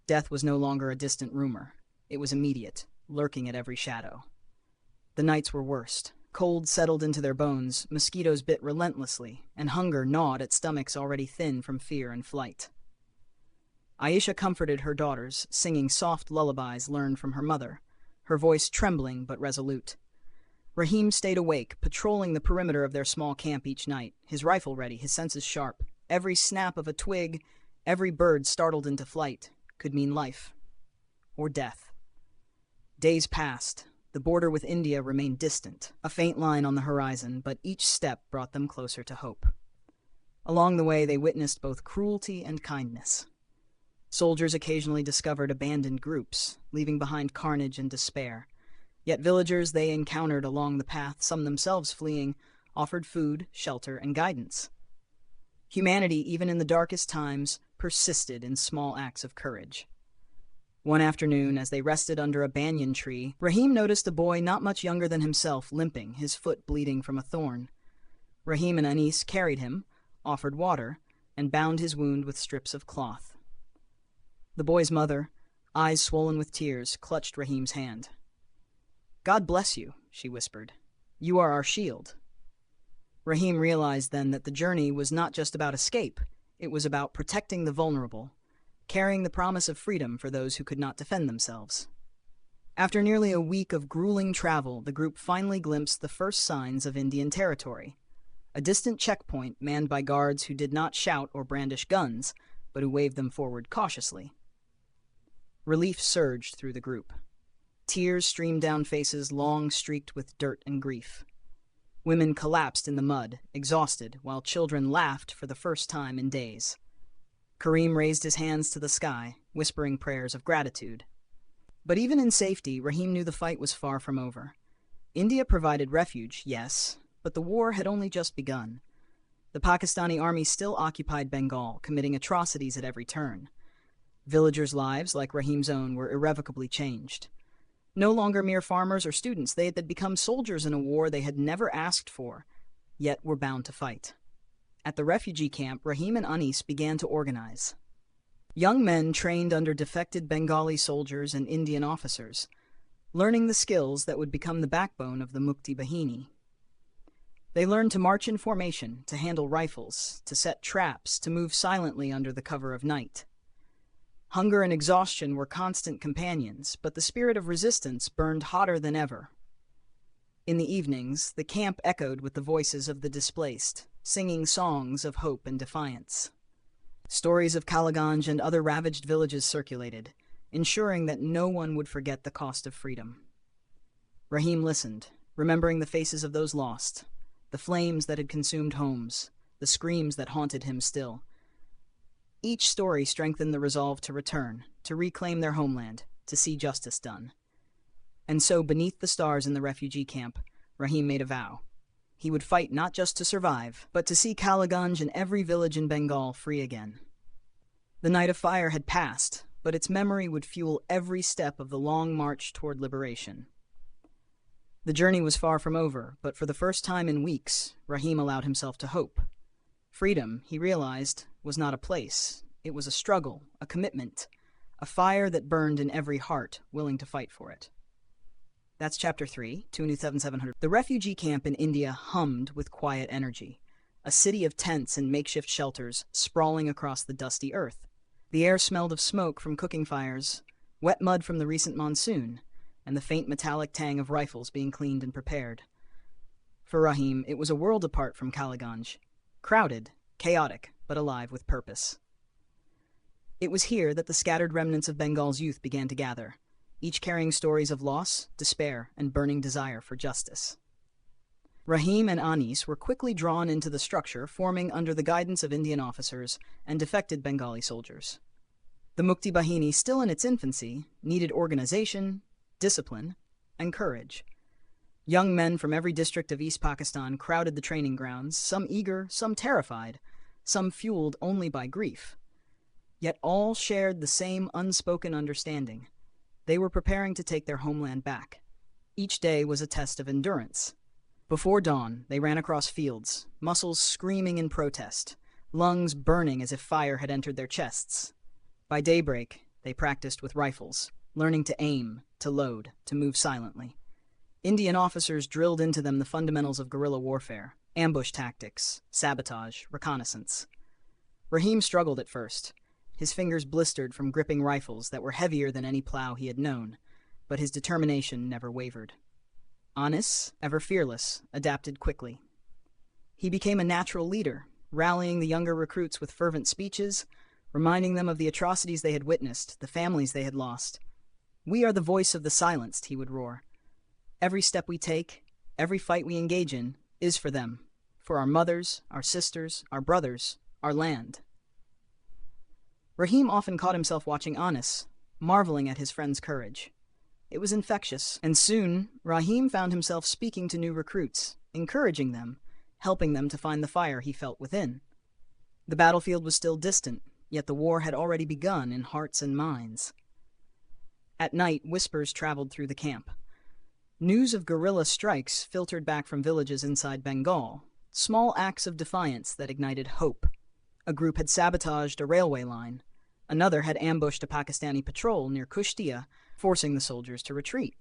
Death was no longer a distant rumor. It was immediate, lurking at every shadow. The nights were worst. Cold settled into their bones, mosquitoes bit relentlessly, and hunger gnawed at stomachs already thin from fear and flight. Aisha comforted her daughters, singing soft lullabies learned from her mother, her voice trembling but resolute. Rahim stayed awake, patrolling the perimeter of their small camp each night, his rifle ready, his senses sharp. Every snap of a twig, every bird startled into flight, could mean life or death. Days passed. The border with India remained distant, a faint line on the horizon, but each step brought them closer to hope. Along the way, they witnessed both cruelty and kindness. Soldiers occasionally discovered abandoned groups, leaving behind carnage and despair. Yet villagers they encountered along the path, some themselves fleeing, offered food, shelter, and guidance. Humanity, even in the darkest times, persisted in small acts of courage. One afternoon, as they rested under a banyan tree, Rahim noticed a boy not much younger than himself limping, his foot bleeding from a thorn. Rahim and Anis carried him, offered water, and bound his wound with strips of cloth. The boy's mother, eyes swollen with tears, clutched Rahim's hand. "God bless you," she whispered. "You are our shield." Rahim realized then that the journey was not just about escape, it was about protecting the vulnerable, carrying the promise of freedom for those who could not defend themselves. After nearly a week of grueling travel, the group finally glimpsed the first signs of Indian territory, a distant checkpoint manned by guards who did not shout or brandish guns, but who waved them forward cautiously. Relief surged through the group. Tears streamed down faces long streaked with dirt and grief. Women collapsed in the mud, exhausted, while children laughed for the first time in days. Karim raised his hands to the sky, whispering prayers of gratitude. But even in safety, Rahim knew the fight was far from over. India provided refuge, yes, but the war had only just begun. The Pakistani army still occupied Bengal, committing atrocities at every turn. Villagers' lives, like Rahim's own, were irrevocably changed. No longer mere farmers or students, they had become soldiers in a war they had never asked for, yet were bound to fight. At the refugee camp, Rahim and Anis began to organize. Young men trained under defected Bengali soldiers and Indian officers, learning the skills that would become the backbone of the Mukti Bahini. They learned to march in formation, to handle rifles, to set traps, to move silently under the cover of night. Hunger and exhaustion were constant companions, but the spirit of resistance burned hotter than ever. In the evenings, the camp echoed with the voices of the displaced, singing songs of hope and defiance. Stories of Kaliganj and other ravaged villages circulated, ensuring that no one would forget the cost of freedom. Rahim listened, remembering the faces of those lost, the flames that had consumed homes, the screams that haunted him still. Each story strengthened the resolve to return, to reclaim their homeland, to see justice done. And so, beneath the stars in the refugee camp, Rahim made a vow. He would fight not just to survive, but to see Kaliganj and every village in Bengal free again. The night of fire had passed, but its memory would fuel every step of the long march toward liberation. The journey was far from over, but for the first time in weeks, Rahim allowed himself to hope. Freedom, he realized, was not a place. It was a struggle, a commitment, a fire that burned in every heart willing to fight for it. That's Chapter 3, 27700. The refugee camp in India hummed with quiet energy, a city of tents and makeshift shelters sprawling across the dusty earth. The air smelled of smoke from cooking fires, wet mud from the recent monsoon, and the faint metallic tang of rifles being cleaned and prepared. For Rahim, it was a world apart from Kaliganj, crowded, chaotic, but alive with purpose. It was here that the scattered remnants of Bengal's youth began to gather, each carrying stories of loss, despair, and burning desire for justice. Rahim and Anis were quickly drawn into the structure, forming under the guidance of Indian officers and defected Bengali soldiers. The Mukti Bahini, still in its infancy, needed organization, discipline, and courage. Young men from every district of East Pakistan crowded the training grounds, some eager, some terrified, some fueled only by grief. Yet all shared the same unspoken understanding. They were preparing to take their homeland back. Each day was a test of endurance. Before dawn, they ran across fields, muscles screaming in protest, lungs burning as if fire had entered their chests. By daybreak, they practiced with rifles, learning to aim, to load, to move silently. Indian officers drilled into them the fundamentals of guerrilla warfare, ambush tactics, sabotage, reconnaissance. Rahim struggled at first. His fingers blistered from gripping rifles that were heavier than any plow he had known, but his determination never wavered. Anis, ever fearless, adapted quickly. He became a natural leader, rallying the younger recruits with fervent speeches, reminding them of the atrocities they had witnessed, the families they had lost. "We are the voice of the silenced," he would roar. "Every step we take, every fight we engage in, is for them, for our mothers, our sisters, our brothers, our land." Rahim often caught himself watching Anis, marveling at his friend's courage. It was infectious, and soon Rahim found himself speaking to new recruits, encouraging them, helping them to find the fire he felt within. The battlefield was still distant, yet the war had already begun in hearts and minds. At night, whispers traveled through the camp. News of guerrilla strikes filtered back from villages inside Bengal, small acts of defiance that ignited hope. A group had sabotaged a railway line. Another had ambushed a Pakistani patrol near Kushtia, forcing the soldiers to retreat.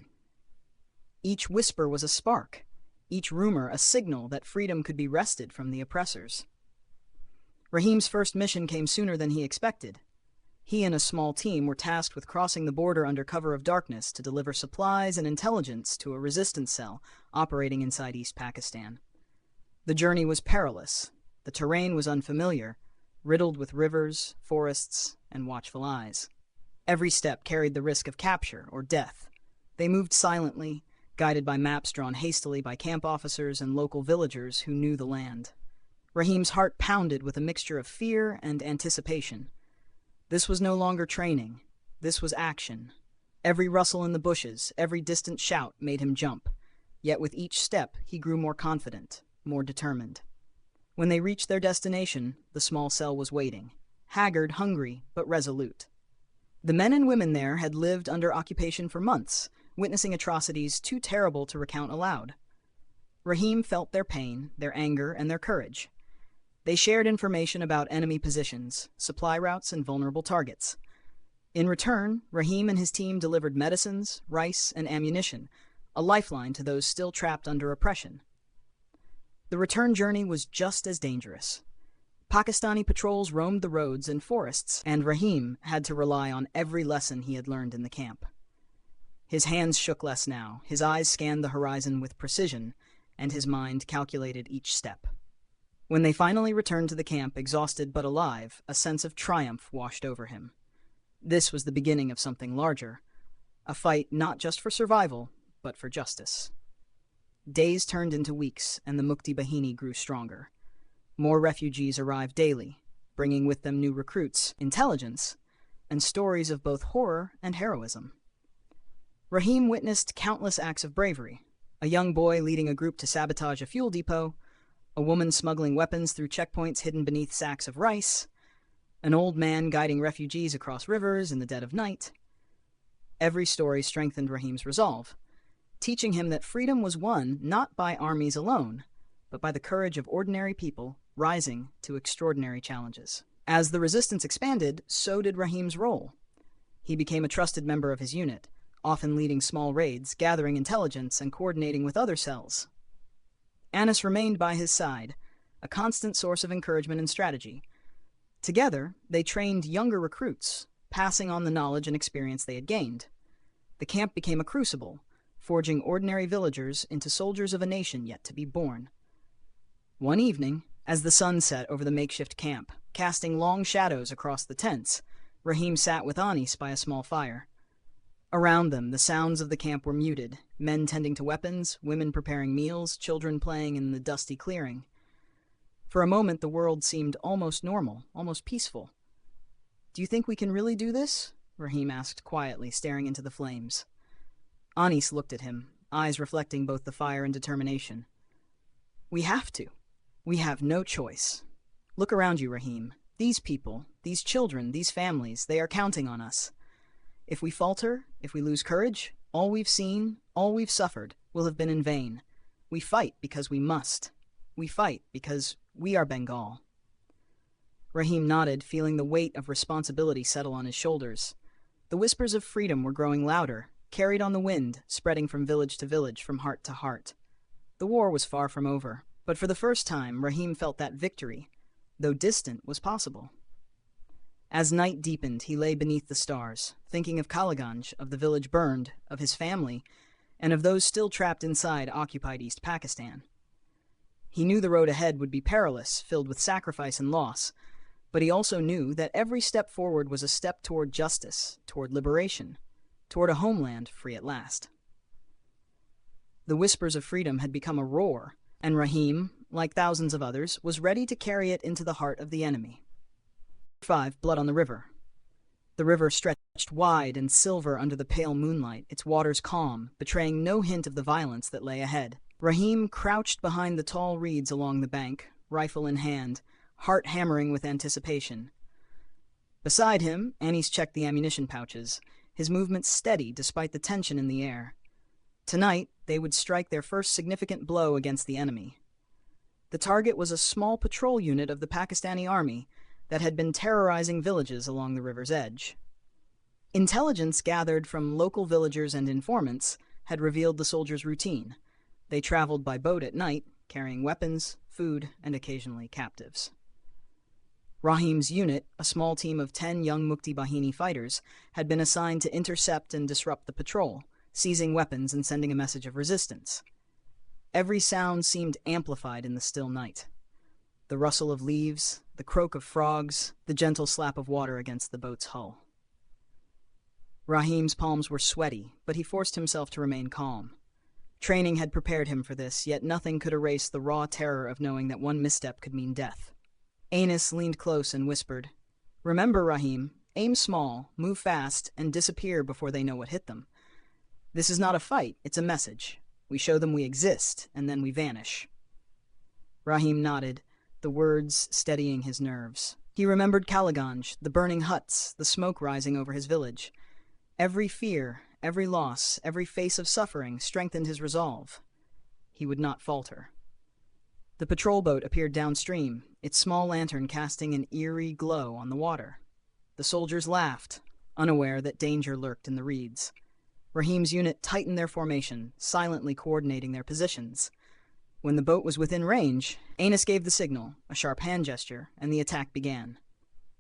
Each whisper was a spark, each rumor a signal that freedom could be wrested from the oppressors. Rahim's first mission came sooner than he expected. He and a small team were tasked with crossing the border under cover of darkness to deliver supplies and intelligence to a resistance cell operating inside East Pakistan. The journey was perilous. The terrain was unfamiliar, riddled with rivers, forests, and watchful eyes. Every step carried the risk of capture or death. They moved silently, guided by maps drawn hastily by camp officers and local villagers who knew the land. Rahim's heart pounded with a mixture of fear and anticipation. This was no longer training. This was action. Every rustle in the bushes, every distant shout made him jump. Yet with each step, he grew more confident, more determined. When they reached their destination, the small cell was waiting, haggard, hungry, but resolute. The men and women there had lived under occupation for months, witnessing atrocities too terrible to recount aloud. Rahim felt their pain, their anger, and their courage. They shared information about enemy positions, supply routes, and vulnerable targets. In return, Rahim and his team delivered medicines, rice, and ammunition, a lifeline to those still trapped under oppression. The return journey was just as dangerous. Pakistani patrols roamed the roads and forests, and Rahim had to rely on every lesson he had learned in the camp. His hands shook less now, his eyes scanned the horizon with precision, and his mind calculated each step. When they finally returned to the camp, exhausted but alive, a sense of triumph washed over him. This was the beginning of something larger, a fight not just for survival, but for justice. Days turned into weeks, and the Mukti Bahini grew stronger. More refugees arrived daily, bringing with them new recruits, intelligence, and stories of both horror and heroism. Rahim witnessed countless acts of bravery, a young boy leading a group to sabotage a fuel depot, a woman smuggling weapons through checkpoints hidden beneath sacks of rice, an old man guiding refugees across rivers in the dead of night. Every story strengthened Rahim's resolve, teaching him that freedom was won not by armies alone, but by the courage of ordinary people rising to extraordinary challenges. As the resistance expanded, so did Rahim's role. He became a trusted member of his unit, often leading small raids, gathering intelligence, and coordinating with other cells. Anis remained by his side, a constant source of encouragement and strategy. Together, they trained younger recruits, passing on the knowledge and experience they had gained. The camp became a crucible, forging ordinary villagers into soldiers of a nation yet to be born. One evening, as the sun set over the makeshift camp, casting long shadows across the tents, Rahim sat with Anis by a small fire. Around them, the sounds of the camp were muted, men tending to weapons, women preparing meals, children playing in the dusty clearing. For a moment, the world seemed almost normal, almost peaceful. "Do you think we can really do this?" Rahim asked quietly, staring into the flames. Anis looked at him, eyes reflecting both the fire and determination. "We have to. We have no choice. Look around you, Rahim. These people, these children, these families, they are counting on us. If we falter, if we lose courage, all we've seen, all we've suffered, will have been in vain. We fight because we must. We fight because we are Bengal." Rahim nodded, feeling the weight of responsibility settle on his shoulders. The whispers of freedom were growing louder, carried on the wind, spreading from village to village, from heart to heart. The war was far from over, but for the first time, Rahim felt that victory, though distant, was possible. As night deepened, he lay beneath the stars, thinking of Kaliganj, of the village burned, of his family, and of those still trapped inside occupied East Pakistan. He knew the road ahead would be perilous, filled with sacrifice and loss, but he also knew that every step forward was a step toward justice, toward liberation, toward a homeland free at last. The whispers of freedom had become a roar, and Rahim, like thousands of others, was ready to carry it into the heart of the enemy. 5. Blood on the river. The river stretched wide and silver under the pale moonlight, its waters calm, betraying no hint of the violence that lay ahead. Rahim crouched behind the tall reeds along the bank, rifle in hand, heart hammering with anticipation. Beside him, Anis checked the ammunition pouches, his movements steady despite the tension in the air. Tonight, they would strike their first significant blow against the enemy. The target was a small patrol unit of the Pakistani army that had been terrorizing villages along the river's edge. Intelligence gathered from local villagers and informants had revealed the soldiers' routine. They traveled by boat at night, carrying weapons, food, and occasionally captives. Rahim's unit, a small team of 10 young Mukti Bahini fighters, had been assigned to intercept and disrupt the patrol, seizing weapons and sending a message of resistance. Every sound seemed amplified in the still night. The rustle of leaves, the croak of frogs, the gentle slap of water against the boat's hull. Rahim's palms were sweaty, but he forced himself to remain calm. Training had prepared him for this, yet nothing could erase the raw terror of knowing that one misstep could mean death. Anis leaned close and whispered, "Remember, Rahim, aim small, move fast, and disappear before they know what hit them. This is not a fight, it's a message. We show them we exist, and then we vanish." Rahim nodded, the words steadying his nerves. He remembered Kaliganj, the burning huts, the smoke rising over his village. Every fear, every loss, every face of suffering strengthened his resolve. He would not falter. The patrol boat appeared downstream, its small lantern casting an eerie glow on the water. The soldiers laughed, unaware that danger lurked in the reeds. Rahim's unit tightened their formation, silently coordinating their positions. When the boat was within range, Anis gave the signal, a sharp hand gesture, and the attack began.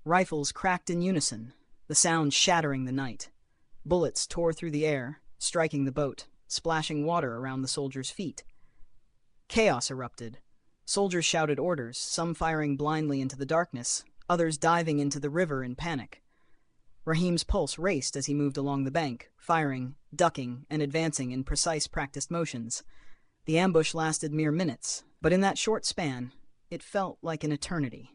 Rifles cracked in unison, the sound shattering the night. Bullets tore through the air, striking the boat, splashing water around the soldiers' feet. Chaos erupted. Soldiers shouted orders, some firing blindly into the darkness, others diving into the river in panic. Rahim's pulse raced as he moved along the bank, firing, ducking, and advancing in precise practiced motions. The ambush lasted mere minutes, but in that short span, it felt like an eternity.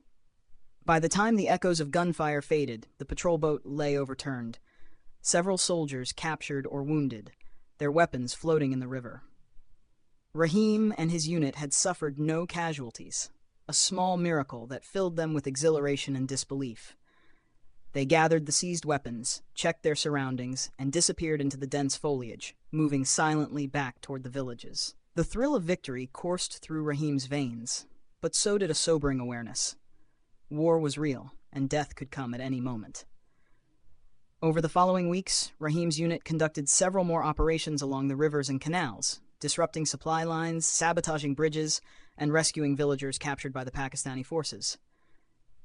By the time the echoes of gunfire faded, the patrol boat lay overturned. Several soldiers captured or wounded, their weapons floating in the river. Rahim and his unit had suffered no casualties, a small miracle that filled them with exhilaration and disbelief. They gathered the seized weapons, checked their surroundings, and disappeared into the dense foliage, moving silently back toward the villages. The thrill of victory coursed through Rahim's veins, but so did a sobering awareness. War was real, and death could come at any moment. Over the following weeks, Rahim's unit conducted several more operations along the rivers and canals, disrupting supply lines, sabotaging bridges, and rescuing villagers captured by the Pakistani forces.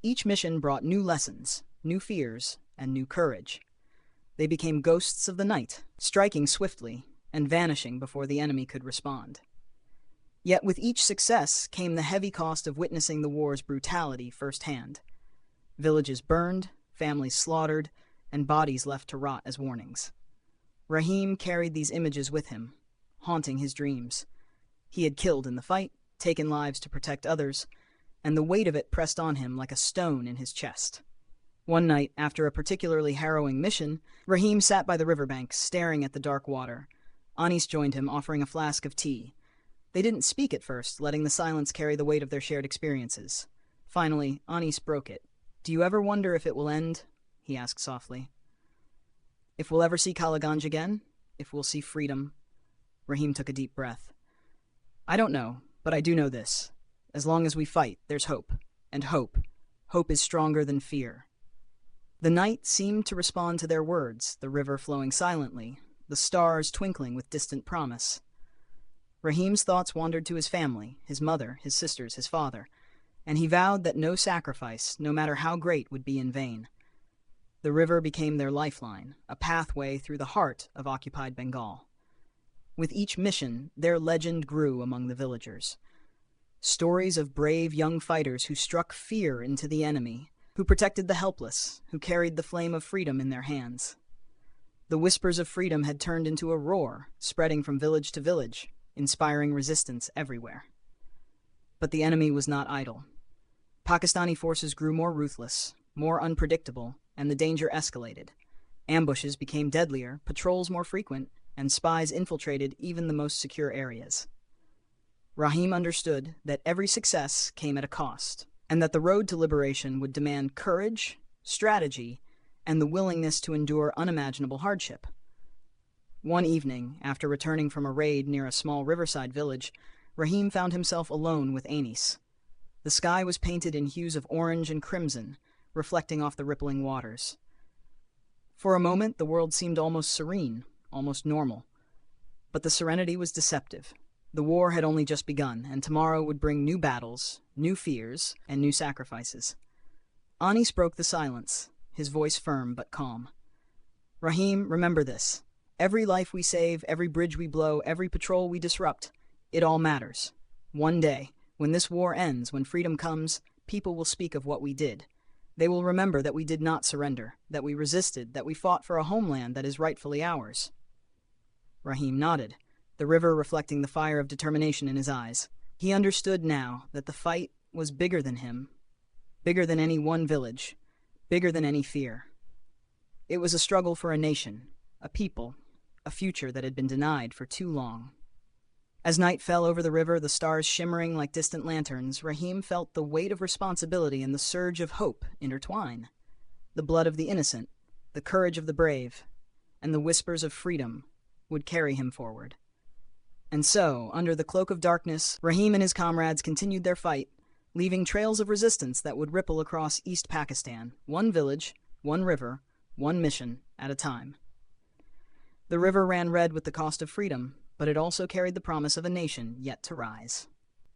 Each mission brought new lessons, new fears, and new courage. They became ghosts of the night, striking swiftly and vanishing before the enemy could respond. Yet with each success came the heavy cost of witnessing the war's brutality firsthand. Villages burned, families slaughtered, and bodies left to rot as warnings. Rahim carried these images with him, haunting his dreams. He had killed in the fight, taken lives to protect others, and the weight of it pressed on him like a stone in his chest. One night, after a particularly harrowing mission, Rahim sat by the riverbank, staring at the dark water, Anis joined him, offering a flask of tea. They didn't speak at first, letting the silence carry the weight of their shared experiences. Finally, Anis broke it. "Do you ever wonder if it will end?" he asked softly. "If we'll ever see Kalaganj again? If we'll see freedom?" Rahim took a deep breath. "I don't know, but I do know this. As long as we fight, there's hope. And hope is stronger than fear." The night seemed to respond to their words, the river flowing silently, the stars twinkling with distant promise. Rahim's thoughts wandered to his family, his mother, his sisters, his father, and he vowed that no sacrifice, no matter how great, would be in vain. The river became their lifeline, a pathway through the heart of occupied Bengal. With each mission, their legend grew among the villagers. Stories of brave young fighters who struck fear into the enemy, who protected the helpless, who carried the flame of freedom in their hands. The whispers of freedom had turned into a roar, spreading from village to village, inspiring resistance everywhere. But the enemy was not idle. Pakistani forces grew more ruthless, more unpredictable, and the danger escalated. Ambushes became deadlier, patrols more frequent, and spies infiltrated even the most secure areas. Rahim understood that every success came at a cost, and that the road to liberation would demand courage, strategy, and the willingness to endure unimaginable hardship. One evening, after returning from a raid near a small riverside village, Rahim found himself alone with Anis. The sky was painted in hues of orange and crimson, reflecting off the rippling waters. For a moment, the world seemed almost serene, almost normal. But the serenity was deceptive. The war had only just begun, and tomorrow would bring new battles, new fears, and new sacrifices. Anis broke the silence, his voice firm but calm. "Rahim, remember this. Every life we save, every bridge we blow, every patrol we disrupt, it all matters. One day, when this war ends, when freedom comes, people will speak of what we did. They will remember that we did not surrender, that we resisted, that we fought for a homeland that is rightfully ours." Rahim nodded, the river reflecting the fire of determination in his eyes. He understood now that the fight was bigger than him, bigger than any one village, bigger than any fear. It was a struggle for a nation, a people, a future that had been denied for too long. As night fell over the river, the stars shimmering like distant lanterns, Rahim felt the weight of responsibility and the surge of hope intertwine. The blood of the innocent, the courage of the brave, and the whispers of freedom would carry him forward. And so, under the cloak of darkness, Rahim and his comrades continued their fight, leaving trails of resistance that would ripple across East Pakistan, one village, one river, one mission at a time. The river ran red with the cost of freedom, but it also carried the promise of a nation yet to rise.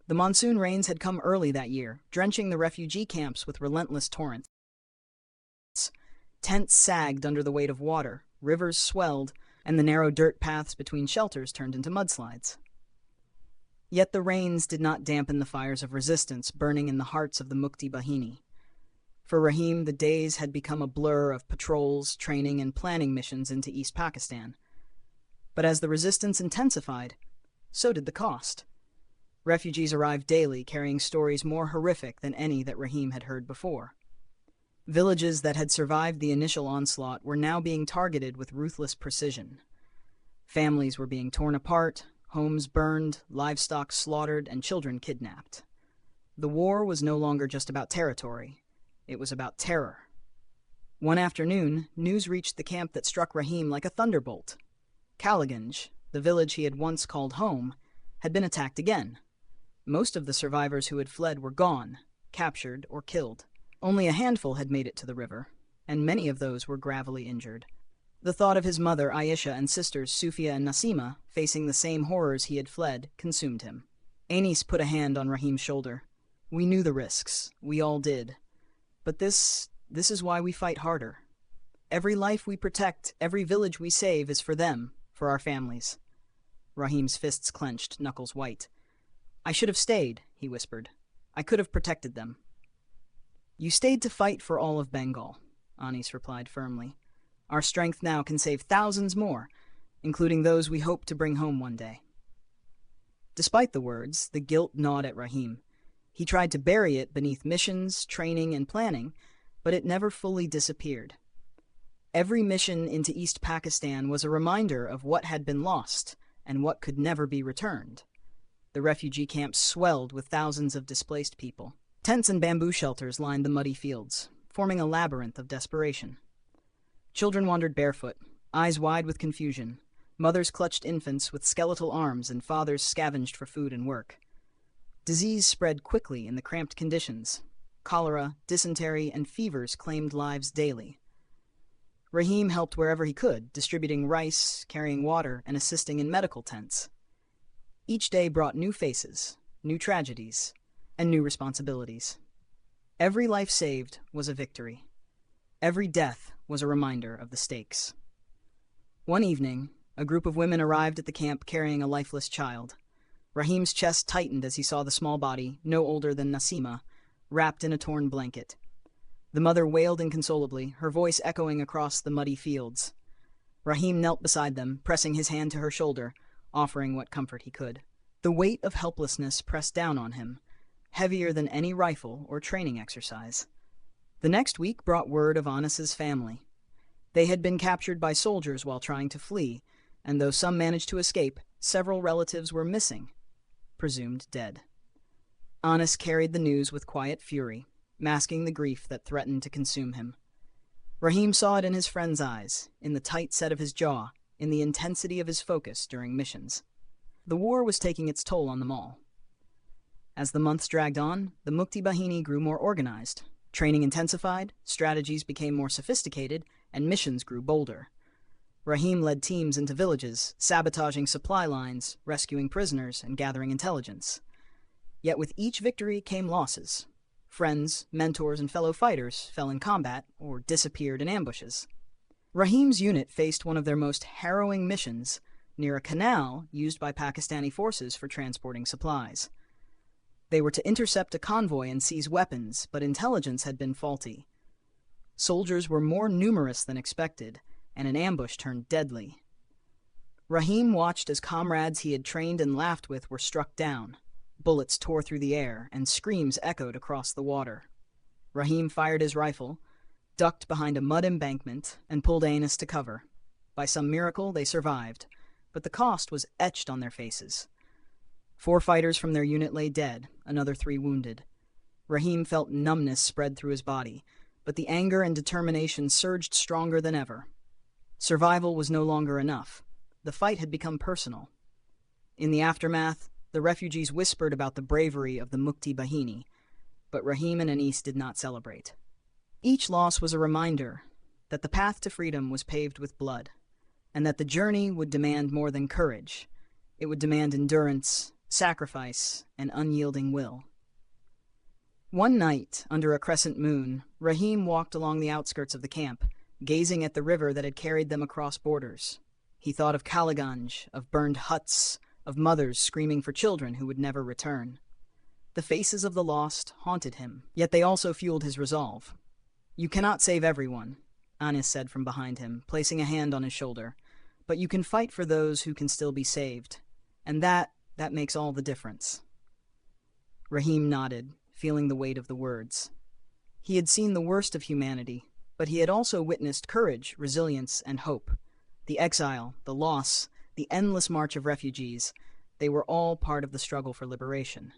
The monsoon rains had come early that year, drenching the refugee camps with relentless torrents. Tents sagged under the weight of water, rivers swelled, and the narrow dirt paths between shelters turned into mudslides. Yet the rains did not dampen the fires of resistance burning in the hearts of the Mukti Bahini. For Rahim, the days had become a blur of patrols, training, and planning missions into East Pakistan. But as the resistance intensified, so did the cost. Refugees arrived daily, carrying stories more horrific than any that Rahim had heard before. Villages that had survived the initial onslaught were now being targeted with ruthless precision. Families were being torn apart, homes burned, livestock slaughtered, and children kidnapped. The war was no longer just about territory. It was about terror. One afternoon, news reached the camp that struck Rahim like a thunderbolt. Kalaganj, the village he had once called home, had been attacked again. Most of the survivors who had fled were gone, captured, or killed. Only a handful had made it to the river, and many of those were gravely injured. The thought of his mother, Ayesha, and sisters, Sufia and Nasima, facing the same horrors he had fled, consumed him. Anis put a hand on Rahim's shoulder. "We knew the risks. We all did. But this is why we fight harder. Every life we protect, every village we save is for them, for our families." Rahim's fists clenched, knuckles white. "I should have stayed," he whispered. "I could have protected them." "You stayed to fight for all of Bengal," Anis replied firmly. "Our strength now can save thousands more, including those we hope to bring home one day." Despite the words, the guilt gnawed at Rahim. He tried to bury it beneath missions, training, and planning, but it never fully disappeared. Every mission into East Pakistan was a reminder of what had been lost, and what could never be returned. The refugee camps swelled with thousands of displaced people. Tents and bamboo shelters lined the muddy fields, forming a labyrinth of desperation. Children wandered barefoot, eyes wide with confusion. Mothers clutched infants with skeletal arms, and fathers scavenged for food and work. Disease spread quickly in the cramped conditions. Cholera, dysentery, and fevers claimed lives daily. Rahim helped wherever he could, distributing rice, carrying water, and assisting in medical tents. Each day brought new faces, new tragedies, and new responsibilities. Every life saved was a victory. Every death was a reminder of the stakes. One evening, a group of women arrived at the camp carrying a lifeless child. Rahim's chest tightened as he saw the small body, no older than Nasima, wrapped in a torn blanket. The mother wailed inconsolably, her voice echoing across the muddy fields. Rahim knelt beside them, pressing his hand to her shoulder, offering what comfort he could. The weight of helplessness pressed down on him, heavier than any rifle or training exercise. The next week brought word of Anis's family. They had been captured by soldiers while trying to flee, and though some managed to escape, several relatives were missing, presumed dead. Anis carried the news with quiet fury, masking the grief that threatened to consume him. Rahim saw it in his friend's eyes, in the tight set of his jaw, in the intensity of his focus during missions. The war was taking its toll on them all. As the months dragged on, the Mukti Bahini grew more organized. Training intensified, strategies became more sophisticated, and missions grew bolder. Rahim led teams into villages, sabotaging supply lines, rescuing prisoners, and gathering intelligence. Yet with each victory came losses. Friends, mentors, and fellow fighters fell in combat or disappeared in ambushes. Rahim's unit faced one of their most harrowing missions near a canal used by Pakistani forces for transporting supplies. They were to intercept a convoy and seize weapons, but intelligence had been faulty. Soldiers were more numerous than expected, and an ambush turned deadly. Rahim watched as comrades he had trained and laughed with were struck down. Bullets tore through the air, and screams echoed across the water. Rahim fired his rifle, ducked behind a mud embankment, and pulled Anis to cover. By some miracle, they survived, but the cost was etched on their faces. 4 fighters from their unit lay dead, another 3 wounded. Rahim felt numbness spread through his body, but the anger and determination surged stronger than ever. Survival was no longer enough. The fight had become personal. In the aftermath, the refugees whispered about the bravery of the Mukti Bahini, but Rahim and Anis did not celebrate. Each loss was a reminder that the path to freedom was paved with blood, and that the journey would demand more than courage. It would demand endurance, sacrifice, and unyielding will. One night, under a crescent moon, Rahim walked along the outskirts of the camp, gazing at the river that had carried them across borders. He thought of Kaliganj, of burned huts, of mothers screaming for children who would never return. The faces of the lost haunted him, yet they also fueled his resolve. "You cannot save everyone," Anis said from behind him, placing a hand on his shoulder, "but you can fight for those who can still be saved, and that makes all the difference." Rahim nodded, feeling the weight of the words. He had seen the worst of humanity, but he had also witnessed courage, resilience, and hope. The exile, the loss, the endless march of refugees, they were all part of the struggle for liberation.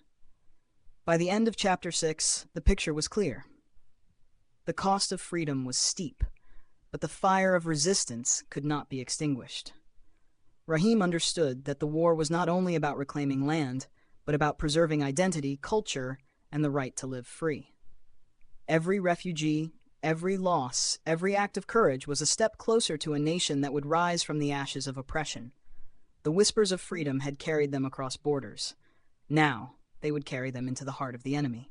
By the end of Chapter 6, the picture was clear. The cost of freedom was steep, but the fire of resistance could not be extinguished. Rahim understood that the war was not only about reclaiming land, but about preserving identity, culture, and the right to live free. Every refugee, every loss, every act of courage was a step closer to a nation that would rise from the ashes of oppression. The whispers of freedom had carried them across borders. Now, they would carry them into the heart of the enemy.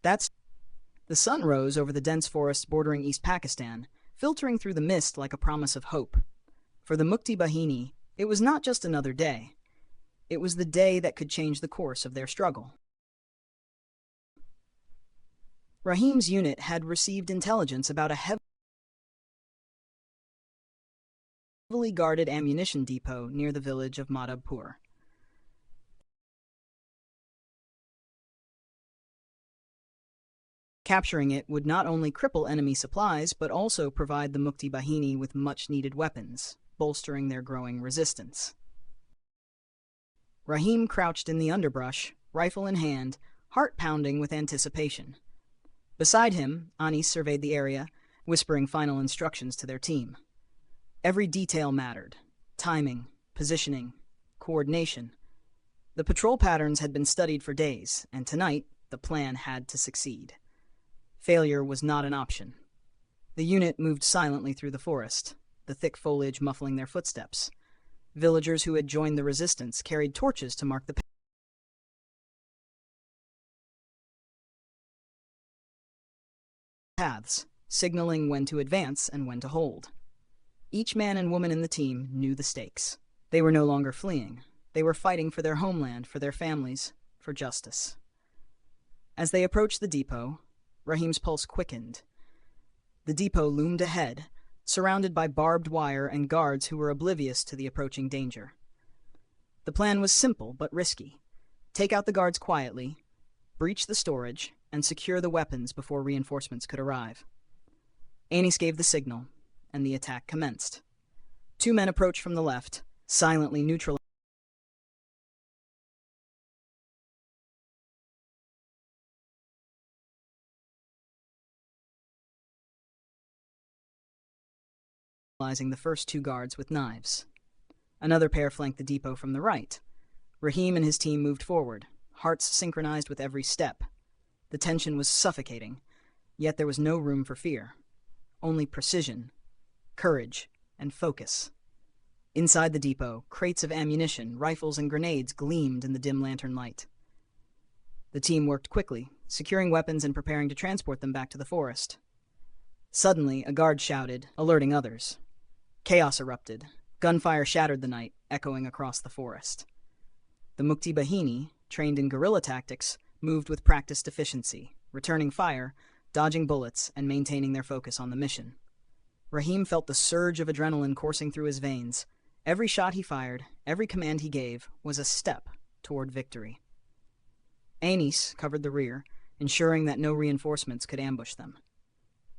The sun rose over the dense forests bordering East Pakistan, filtering through the mist like a promise of hope. For the Mukti Bahini, it was not just another day. It was the day that could change the course of their struggle. Rahim's unit had received intelligence about a heavily guarded ammunition depot near the village of Madhabpur. Capturing it would not only cripple enemy supplies, but also provide the Mukti Bahini with much-needed weapons, bolstering their growing resistance. Rahim crouched in the underbrush, rifle in hand, heart pounding with anticipation. Beside him, Anis surveyed the area, whispering final instructions to their team. Every detail mattered: timing, positioning, coordination. The patrol patterns had been studied for days, and tonight the plan had to succeed. Failure was not an option. The unit moved silently through the forest, the thick foliage muffling their footsteps. Villagers who had joined the resistance carried torches to mark the paths, signaling when to advance and when to hold. Each man and woman in the team knew the stakes. They were no longer fleeing. They were fighting for their homeland, for their families, for justice. As they approached the depot, Rahim's pulse quickened. The depot loomed ahead, surrounded by barbed wire and guards who were oblivious to the approaching danger. The plan was simple but risky. Take out the guards quietly, breach the storage, and secure the weapons before reinforcements could arrive. Anis gave the signal, and the attack commenced. Two men approached from the left, silently neutralizing the first two guards with knives. Another pair flanked the depot from the right. Rahim and his team moved forward, hearts synchronized with every step. The tension was suffocating, yet there was no room for fear. Only precision, courage, and focus. Inside the depot, crates of ammunition, rifles, and grenades gleamed in the dim lantern light. The team worked quickly, securing weapons and preparing to transport them back to the forest. Suddenly, a guard shouted, alerting others. Chaos erupted. Gunfire shattered the night, echoing across the forest. The Mukti Bahini, trained in guerrilla tactics, moved with practiced efficiency, returning fire, dodging bullets, and maintaining their focus on the mission. Rahim felt the surge of adrenaline coursing through his veins. Every shot he fired, every command he gave, was a step toward victory. Anis covered the rear, ensuring that no reinforcements could ambush them.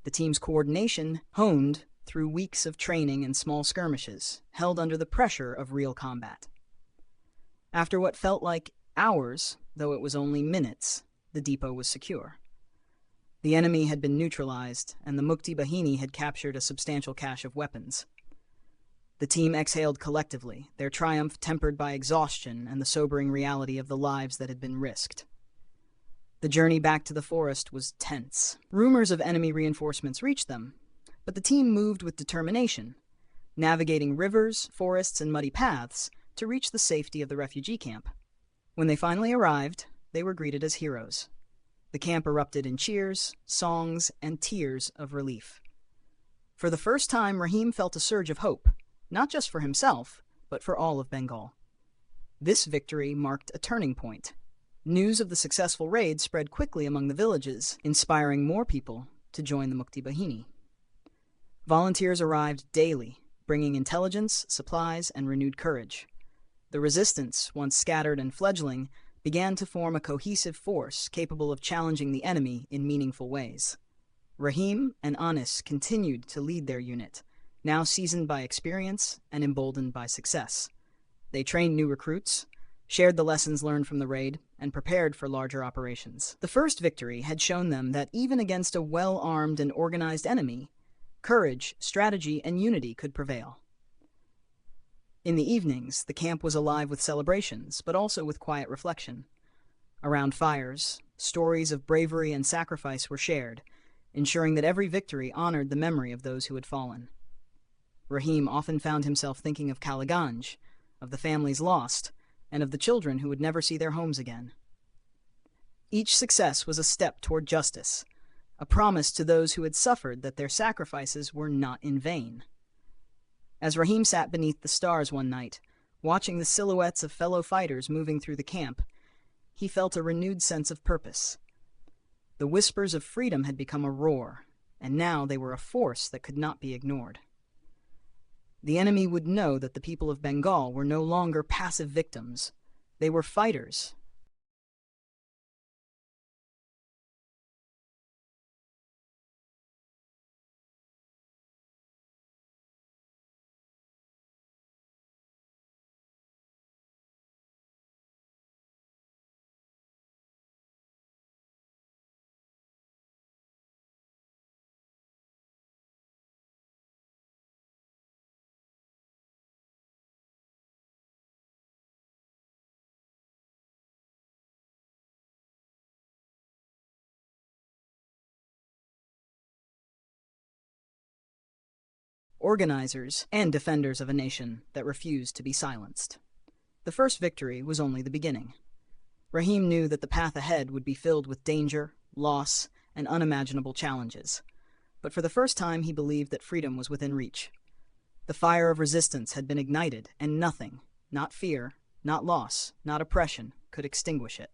The team's coordination honed through weeks of training and small skirmishes, held under the pressure of real combat. After what felt like hours, though it was only minutes, the depot was secure. The enemy had been neutralized, and the Mukti Bahini had captured a substantial cache of weapons. The team exhaled collectively, their triumph tempered by exhaustion and the sobering reality of the lives that had been risked. The journey back to the forest was tense. Rumors of enemy reinforcements reached them, but the team moved with determination, navigating rivers, forests, and muddy paths to reach the safety of the refugee camp. When they finally arrived, they were greeted as heroes. The camp erupted in cheers, songs, and tears of relief. For the first time, Rahim felt a surge of hope, not just for himself, but for all of Bengal. This victory marked a turning point. News of the successful raid spread quickly among the villages, inspiring more people to join the Mukti Bahini. Volunteers arrived daily, bringing intelligence, supplies, and renewed courage. The resistance, once scattered and fledgling, began to form a cohesive force capable of challenging the enemy in meaningful ways. Rahim and Anis continued to lead their unit, now seasoned by experience and emboldened by success. They trained new recruits, shared the lessons learned from the raid, and prepared for larger operations. The first victory had shown them that even against a well-armed and organized enemy, courage, strategy, and unity could prevail. In the evenings, the camp was alive with celebrations, but also with quiet reflection. Around fires, stories of bravery and sacrifice were shared, ensuring that every victory honored the memory of those who had fallen. Rahim often found himself thinking of Kaliganj, of the families lost, and of the children who would never see their homes again. Each success was a step toward justice, a promise to those who had suffered that their sacrifices were not in vain. As Rahim sat beneath the stars one night, watching the silhouettes of fellow fighters moving through the camp, he felt a renewed sense of purpose. The whispers of freedom had become a roar, and now they were a force that could not be ignored. The enemy would know that the people of Bengal were no longer passive victims. They were fighters, organizers, and defenders of a nation that refused to be silenced. The first victory was only the beginning. Rahim knew that the path ahead would be filled with danger, loss, and unimaginable challenges. But for the first time, he believed that freedom was within reach. The fire of resistance had been ignited, and nothing, not fear, not loss, not oppression, could extinguish it.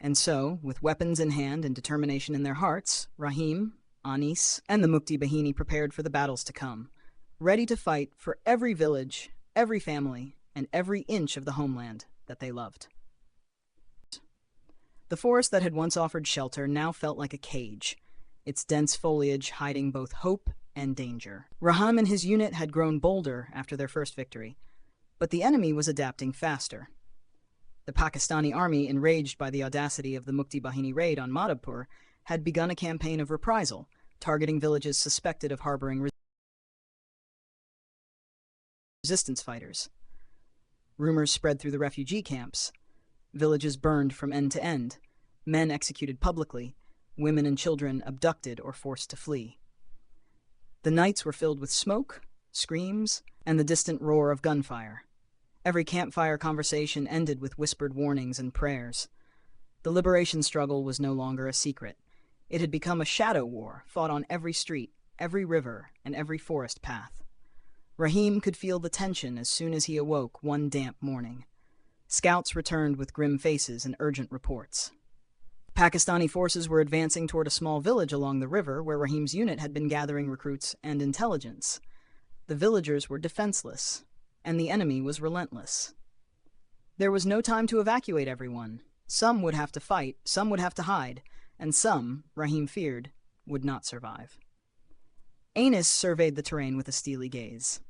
And so, with weapons in hand and determination in their hearts, Rahim, Anis, and the Mukti Bahini prepared for the battles to come, ready to fight for every village, every family, and every inch of the homeland that they loved. The forest that had once offered shelter now felt like a cage, its dense foliage hiding both hope and danger. Rahim and his unit had grown bolder after their first victory, but the enemy was adapting faster. The Pakistani army, enraged by the audacity of the Mukti Bahini raid on Madhapur, had begun a campaign of reprisal, targeting villages suspected of harboring resistance fighters. Rumors spread through the refugee camps. Villages burned from end to end, men executed publicly, women and children abducted or forced to flee. The nights were filled with smoke, screams, and the distant roar of gunfire. Every campfire conversation ended with whispered warnings and prayers. The liberation struggle was no longer a secret. It had become a shadow war fought on every street, every river, and every forest path. Rahim could feel the tension as soon as he awoke one damp morning. Scouts returned with grim faces and urgent reports. Pakistani forces were advancing toward a small village along the river where Rahim's unit had been gathering recruits and intelligence. The villagers were defenseless, and the enemy was relentless. There was no time to evacuate everyone. Some would have to fight, some would have to hide, and some, Rahim feared, would not survive. Anis surveyed the terrain with a steely gaze.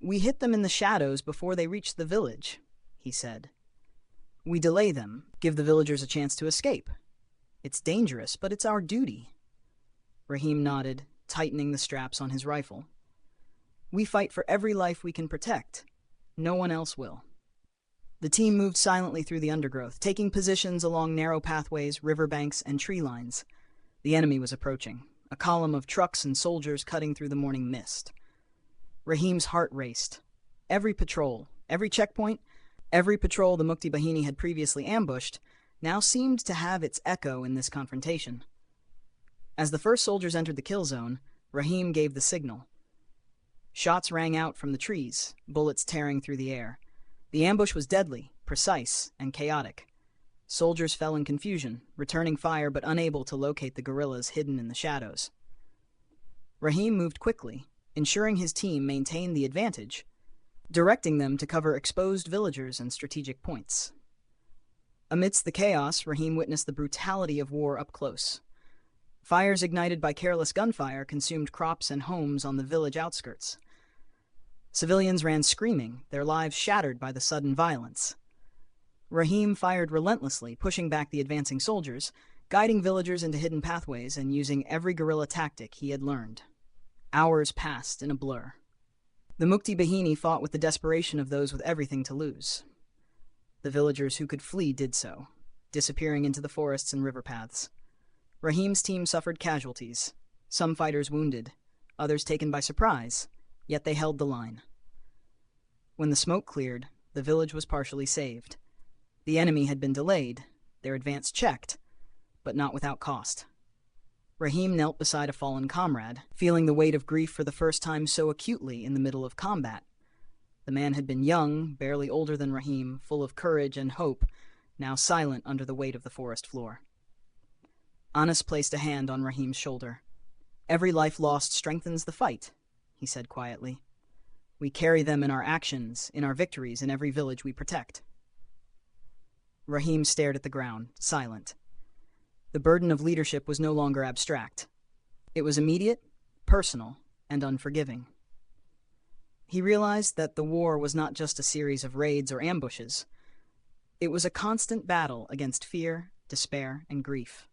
"We hit them in the shadows before they reached the village," he said. "We delay them, give the villagers a chance to escape. It's dangerous, but it's our duty." Rahim nodded, tightening the straps on his rifle. "We fight for every life we can protect. No one else will." The team moved silently through the undergrowth, taking positions along narrow pathways, riverbanks, and tree lines. The enemy was approaching, a column of trucks and soldiers cutting through the morning mist. Rahim's heart raced. Every patrol, every checkpoint, every patrol the Mukti Bahini had previously ambushed now seemed to have its echo in this confrontation. As the first soldiers entered the kill zone, Rahim gave the signal. Shots rang out from the trees, bullets tearing through the air. The ambush was deadly, precise, and chaotic. Soldiers fell in confusion, returning fire but unable to locate the guerrillas hidden in the shadows. Rahim moved quickly, ensuring his team maintained the advantage, directing them to cover exposed villagers and strategic points. Amidst the chaos, Rahim witnessed the brutality of war up close. Fires ignited by careless gunfire consumed crops and homes on the village outskirts. Civilians ran screaming, their lives shattered by the sudden violence. Rahim fired relentlessly, pushing back the advancing soldiers, guiding villagers into hidden pathways and using every guerrilla tactic he had learned. Hours passed in a blur. The Mukti Bahini fought with the desperation of those with everything to lose. The villagers who could flee did so, disappearing into the forests and river paths. Rahim's team suffered casualties, some fighters wounded, others taken by surprise, yet they held the line. When the smoke cleared, the village was partially saved. The enemy had been delayed, their advance checked, but not without cost. Rahim knelt beside a fallen comrade, feeling the weight of grief for the first time so acutely in the middle of combat. The man had been young, barely older than Rahim, full of courage and hope, now silent under the weight of the forest floor. Anas placed a hand on Rahim's shoulder. "Every life lost strengthens the fight," he said quietly. "We carry them in our actions, in our victories, in every village we protect." Rahim stared at the ground, silent. The burden of leadership was no longer abstract. It was immediate, personal, and unforgiving. He realized that the war was not just a series of raids or ambushes. It was a constant battle against fear, despair, and grief.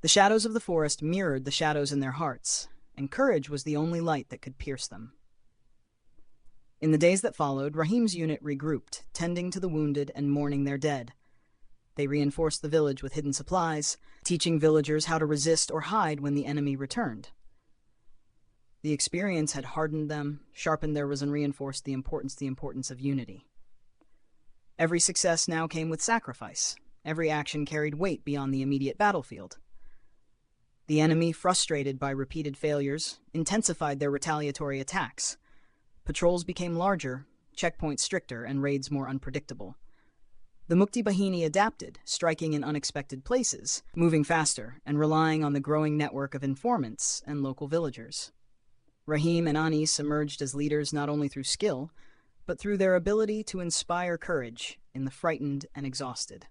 The shadows of the forest mirrored the shadows in their hearts, and courage was the only light that could pierce them. In the days that followed, Rahim's unit regrouped, tending to the wounded and mourning their dead. They reinforced the village with hidden supplies, teaching villagers how to resist or hide when the enemy returned. The experience had hardened them, sharpened their resolve, and reinforced the importance of unity. Every success now came with sacrifice. Every action carried weight beyond the immediate battlefield. The enemy, frustrated by repeated failures, intensified their retaliatory attacks. Patrols became larger, checkpoints stricter, and raids more unpredictable. The Mukti Bahini adapted, striking in unexpected places, moving faster, and relying on the growing network of informants and local villagers. Rahim and Anis emerged as leaders not only through skill, but through their ability to inspire courage in the frightened and exhausted.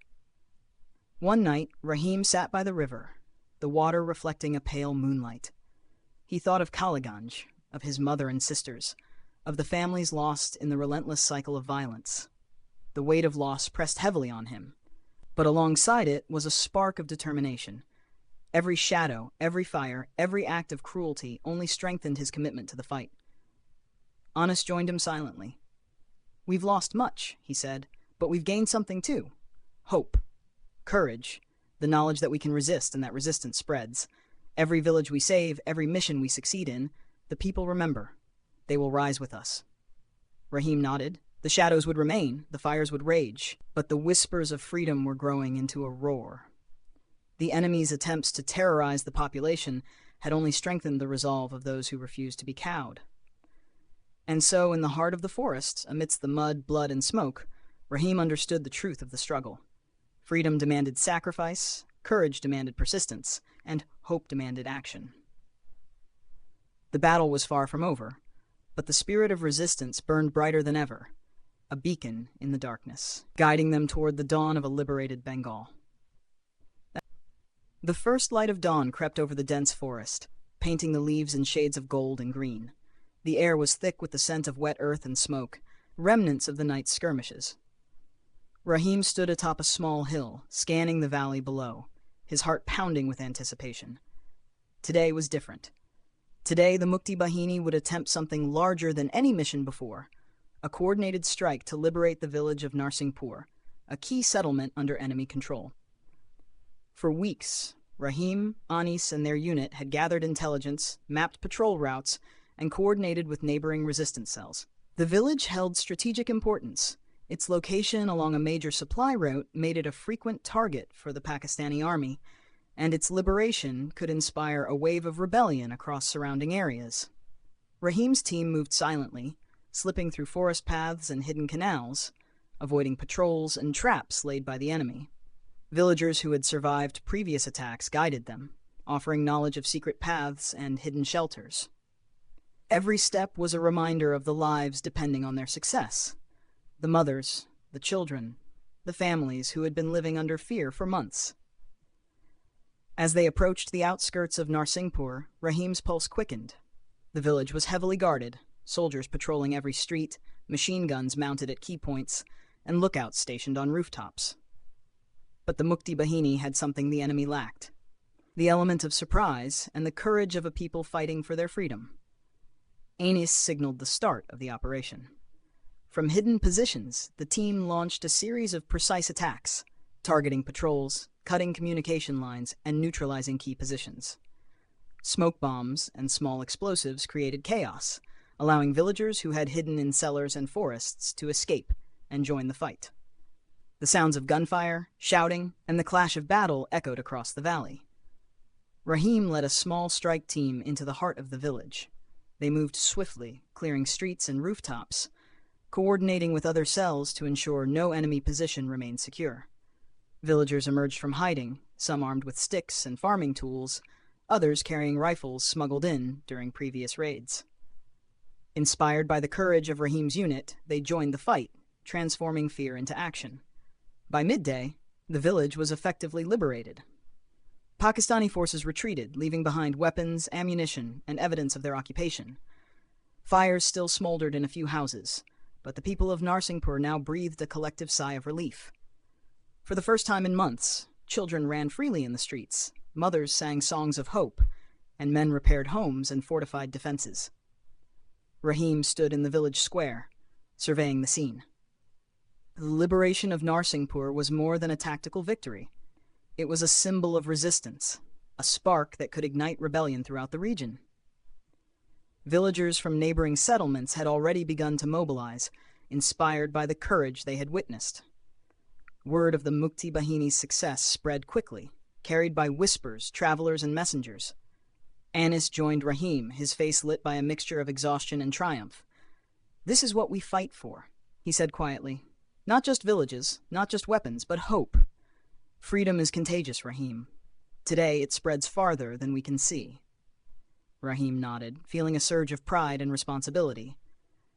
One night, Rahim sat by the river, the water reflecting a pale moonlight. He thought of Kaliganj, of his mother and sisters, of the families lost in the relentless cycle of violence. The weight of loss pressed heavily on him, but alongside it was a spark of determination. Every shadow, every fire, every act of cruelty only strengthened his commitment to the fight. Anis joined him silently. "We've lost much," he said, "but we've gained something too. Hope, courage, the knowledge that we can resist and that resistance spreads. Every village we save, every mission we succeed in, the people remember. They will rise with us." Rahim nodded. The shadows would remain, the fires would rage, but the whispers of freedom were growing into a roar. The enemy's attempts to terrorize the population had only strengthened the resolve of those who refused to be cowed. And so, in the heart of the forest, amidst the mud, blood, and smoke, Rahim understood the truth of the struggle. Freedom demanded sacrifice, courage demanded persistence, and hope demanded action. The battle was far from over, but the spirit of resistance burned brighter than ever, a beacon in the darkness, guiding them toward the dawn of a liberated Bengal. The first light of dawn crept over the dense forest, painting the leaves in shades of gold and green. The air was thick with the scent of wet earth and smoke, remnants of the night's skirmishes. Rahim stood atop a small hill, scanning the valley below, his heart pounding with anticipation. Today was different. Today, the Mukti Bahini would attempt something larger than any mission before, a coordinated strike to liberate the village of Narsinghpur, a key settlement under enemy control. For weeks, Rahim, Anis, and their unit had gathered intelligence, mapped patrol routes, and coordinated with neighboring resistance cells. The village held strategic importance. Its location along a major supply route made it a frequent target for the Pakistani army, and its liberation could inspire a wave of rebellion across surrounding areas. Rahim's team moved silently, slipping through forest paths and hidden canals, avoiding patrols and traps laid by the enemy. Villagers who had survived previous attacks guided them, offering knowledge of secret paths and hidden shelters. Every step was a reminder of the lives depending on their success. The mothers, the children, the families who had been living under fear for months. As they approached the outskirts of Narsinghpur, Rahim's pulse quickened. The village was heavily guarded, soldiers patrolling every street, machine guns mounted at key points, and lookouts stationed on rooftops. But the Mukti Bahini had something the enemy lacked: the element of surprise and the courage of a people fighting for their freedom. Anis signaled the start of the operation. From hidden positions, the team launched a series of precise attacks, targeting patrols, cutting communication lines, and neutralizing key positions. Smoke bombs and small explosives created chaos, allowing villagers who had hidden in cellars and forests to escape and join the fight. The sounds of gunfire, shouting, and the clash of battle echoed across the valley. Rahim led a small strike team into the heart of the village. They moved swiftly, clearing streets and rooftops, coordinating with other cells to ensure no enemy position remained secure. Villagers emerged from hiding, some armed with sticks and farming tools, others carrying rifles smuggled in during previous raids. Inspired by the courage of Rahim's unit, they joined the fight, transforming fear into action. By midday, the village was effectively liberated. Pakistani forces retreated, leaving behind weapons, ammunition, and evidence of their occupation. Fires still smoldered in a few houses, but the people of Narsinghpur now breathed a collective sigh of relief. For the first time in months, children ran freely in the streets, mothers sang songs of hope, and men repaired homes and fortified defenses. Rahim stood in the village square, surveying the scene. The liberation of Narsinghpur was more than a tactical victory. It was a symbol of resistance, a spark that could ignite rebellion throughout the region. Villagers from neighboring settlements had already begun to mobilize, inspired by the courage they had witnessed. Word of the Mukti Bahini's success spread quickly, carried by whispers, travelers, and messengers. Anis joined Rahim, his face lit by a mixture of exhaustion and triumph. "This is what we fight for," he said quietly. "Not just villages, not just weapons, but hope. Freedom is contagious, Rahim. Today it spreads farther than we can see." Rahim nodded, feeling a surge of pride and responsibility.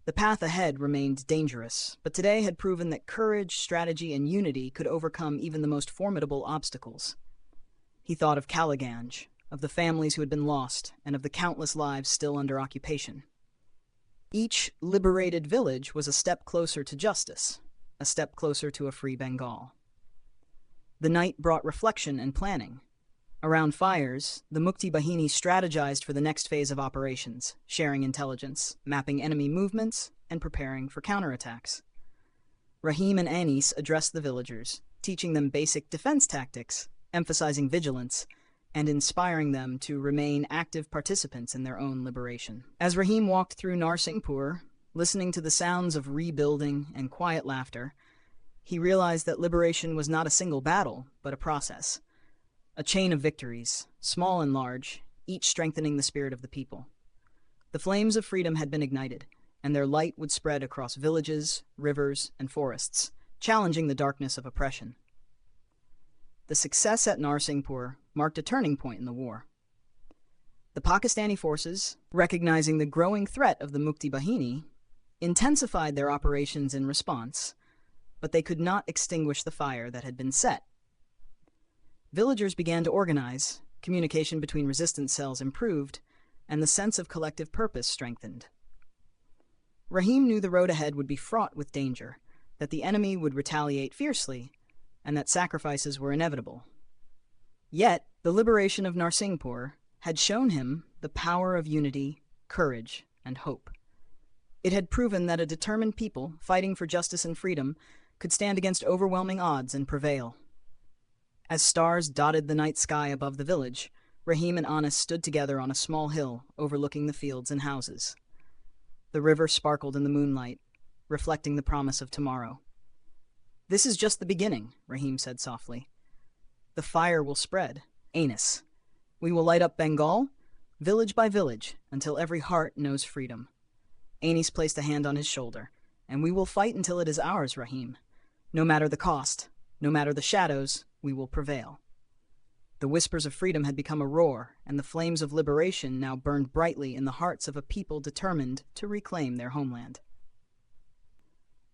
The path ahead remained dangerous, but today had proven that courage, strategy, and unity could overcome even the most formidable obstacles. He thought of Caliganj, of the families who had been lost, and of the countless lives still under occupation. Each liberated village was a step closer to justice, a step closer to a free Bengal. The night brought reflection and planning. Around fires, the Mukti Bahini strategized for the next phase of operations, sharing intelligence, mapping enemy movements, and preparing for counterattacks. Rahim and Anis addressed the villagers, teaching them basic defense tactics, emphasizing vigilance, and inspiring them to remain active participants in their own liberation. As Rahim walked through Narsinghpur, listening to the sounds of rebuilding and quiet laughter, he realized that liberation was not a single battle, but a process. A chain of victories, small and large, each strengthening the spirit of the people. The flames of freedom had been ignited, and their light would spread across villages, rivers, and forests, challenging the darkness of oppression. The success at Narsinghpur marked a turning point in the war. The Pakistani forces, recognizing the growing threat of the Mukti Bahini, intensified their operations in response, but they could not extinguish the fire that had been set. Villagers began to organize, communication between resistance cells improved, and the sense of collective purpose strengthened. Rahim knew the road ahead would be fraught with danger, that the enemy would retaliate fiercely, and that sacrifices were inevitable. Yet, the liberation of Narsinghpur had shown him the power of unity, courage, and hope. It had proven that a determined people, fighting for justice and freedom, could stand against overwhelming odds and prevail. As stars dotted the night sky above the village, Rahim and Anis stood together on a small hill overlooking the fields and houses. The river sparkled in the moonlight, reflecting the promise of tomorrow. "This is just the beginning," Rahim said softly. "The fire will spread, Anis. We will light up Bengal, village by village, until every heart knows freedom." Anis placed a hand on his shoulder. "And we will fight until it is ours, Rahim. No matter the cost, no matter the shadows, we will prevail." The whispers of freedom had become a roar, and the flames of liberation now burned brightly in the hearts of a people determined to reclaim their homeland.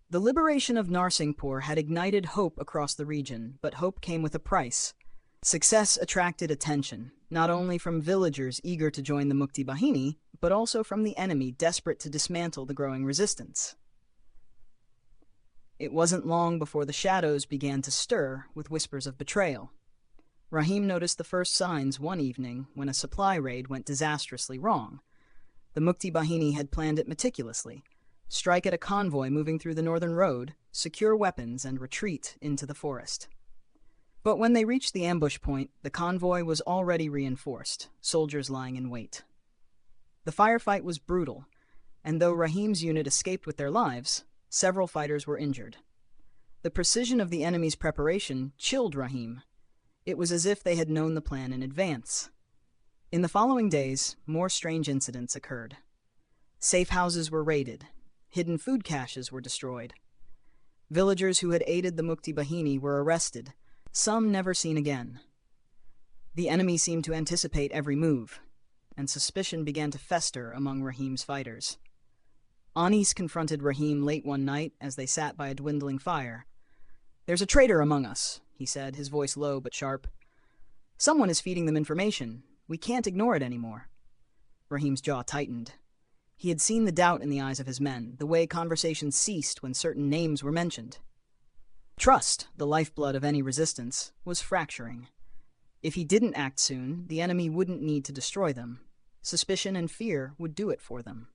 The liberation of Narsinghpur had ignited hope across the region, but hope came with a price. Success attracted attention, not only from villagers eager to join the Mukti Bahini, but also from the enemy desperate to dismantle the growing resistance. It wasn't long before the shadows began to stir with whispers of betrayal. Rahim noticed the first signs one evening when a supply raid went disastrously wrong. The Mukti Bahini had planned it meticulously: strike at a convoy moving through the northern road, secure weapons, and retreat into the forest. But when they reached the ambush point, the convoy was already reinforced, soldiers lying in wait. The firefight was brutal, and though Rahim's unit escaped with their lives, several fighters were injured. The precision of the enemy's preparation chilled Rahim. It was as if they had known the plan in advance. In the following days, more strange incidents occurred. Safe houses were raided. Hidden food caches were destroyed. Villagers who had aided the Mukti Bahini were arrested, some never seen again. The enemy seemed to anticipate every move, and suspicion began to fester among Rahim's fighters. Anis confronted Rahim late one night as they sat by a dwindling fire. "There's a traitor among us," he said, his voice low but sharp. "Someone is feeding them information. We can't ignore it anymore." Rahim's jaw tightened. He had seen the doubt in the eyes of his men, the way conversations ceased when certain names were mentioned. Trust, the lifeblood of any resistance, was fracturing. If he didn't act soon, the enemy wouldn't need to destroy them. Suspicion and fear would do it for them.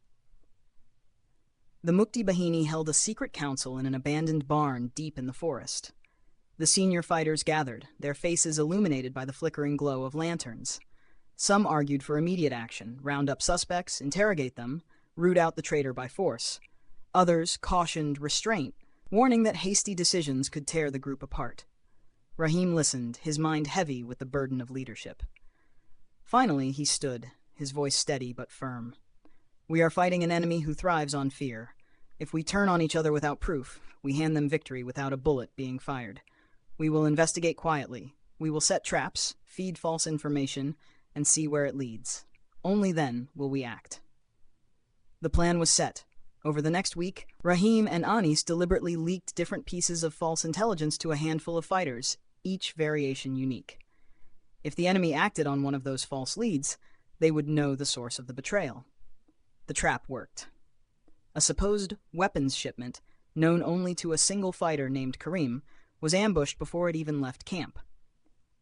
The Mukti Bahini held a secret council in an abandoned barn deep in the forest. The senior fighters gathered, their faces illuminated by the flickering glow of lanterns. Some argued for immediate action, round up suspects, interrogate them, root out the traitor by force. Others cautioned restraint, warning that hasty decisions could tear the group apart. Rahim listened, his mind heavy with the burden of leadership. Finally, he stood, his voice steady but firm. "We are fighting an enemy who thrives on fear. If we turn on each other without proof, we hand them victory without a bullet being fired. We will investigate quietly. We will set traps, feed false information, and see where it leads. Only then will we act." The plan was set. Over the next week, Rahim and Anis deliberately leaked different pieces of false intelligence to a handful of fighters, each variation unique. If the enemy acted on one of those false leads, they would know the source of the betrayal. The trap worked. A supposed weapons shipment, known only to a single fighter named Karim, was ambushed before it even left camp.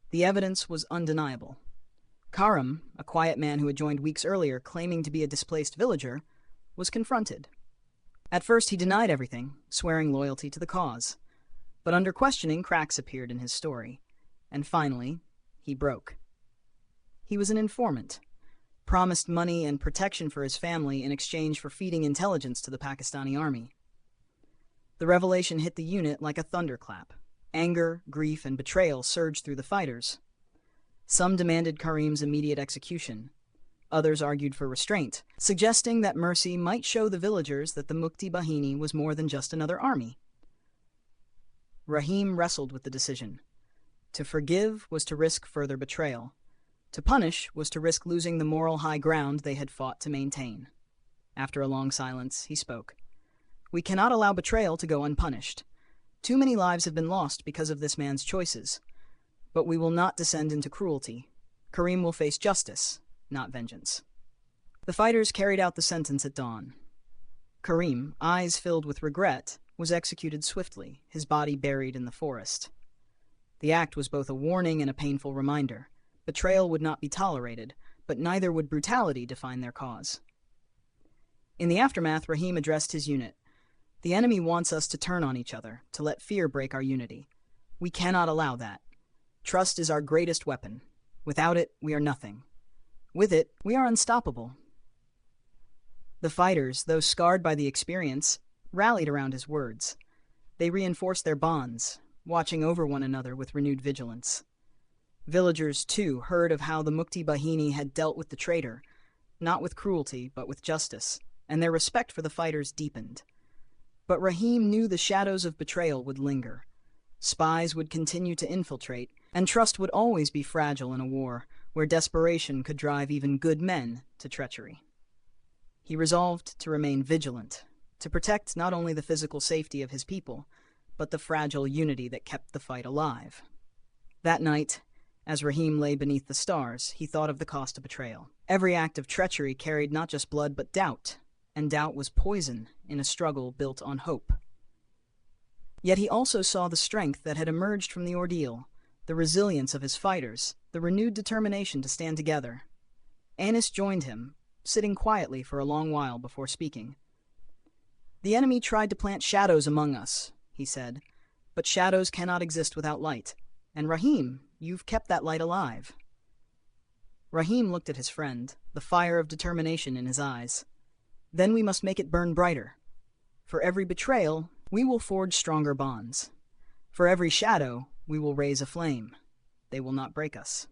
The evidence was undeniable. Karim, a quiet man who had joined weeks earlier claiming to be a displaced villager, was confronted. At first he denied everything, swearing loyalty to the cause. But under questioning, cracks appeared in his story. And finally, he broke. He was an informant, promised money and protection for his family in exchange for feeding intelligence to the Pakistani army. The revelation hit the unit like a thunderclap. Anger, grief, and betrayal surged through the fighters. Some demanded Karim's immediate execution. Others argued for restraint, suggesting that mercy might show the villagers that the Mukti Bahini was more than just another army. Rahim wrestled with the decision. To forgive was to risk further betrayal. To punish was to risk losing the moral high ground they had fought to maintain. After a long silence, he spoke. "We cannot allow betrayal to go unpunished. Too many lives have been lost because of this man's choices. But we will not descend into cruelty. Karim will face justice, not vengeance." The fighters carried out the sentence at dawn. Karim, eyes filled with regret, was executed swiftly, his body buried in the forest. The act was both a warning and a painful reminder. Betrayal would not be tolerated, but neither would brutality define their cause. In the aftermath, Rahim addressed his unit. "The enemy wants us to turn on each other, to let fear break our unity. We cannot allow that. Trust is our greatest weapon. Without it, we are nothing. With it, we are unstoppable." The fighters, though scarred by the experience, rallied around his words. They reinforced their bonds, watching over one another with renewed vigilance. Villagers, too, heard of how the Mukti Bahini had dealt with the traitor, not with cruelty, but with justice, and their respect for the fighters deepened. But Rahim knew the shadows of betrayal would linger. Spies would continue to infiltrate, and trust would always be fragile in a war where desperation could drive even good men to treachery. He resolved to remain vigilant, to protect not only the physical safety of his people, but the fragile unity that kept the fight alive. That night, as Rahim lay beneath the stars, he thought of the cost of betrayal. Every act of treachery carried not just blood but doubt, and doubt was poison in a struggle built on hope. Yet he also saw the strength that had emerged from the ordeal, the resilience of his fighters, the renewed determination to stand together. Anis joined him, sitting quietly for a long while before speaking. "The enemy tried to plant shadows among us," he said, "but shadows cannot exist without light. And Rahim, you've kept that light alive." Rahim looked at his friend, the fire of determination in his eyes. "Then we must make it burn brighter. For every betrayal, we will forge stronger bonds. For every shadow, we will raise a flame. They will not break us."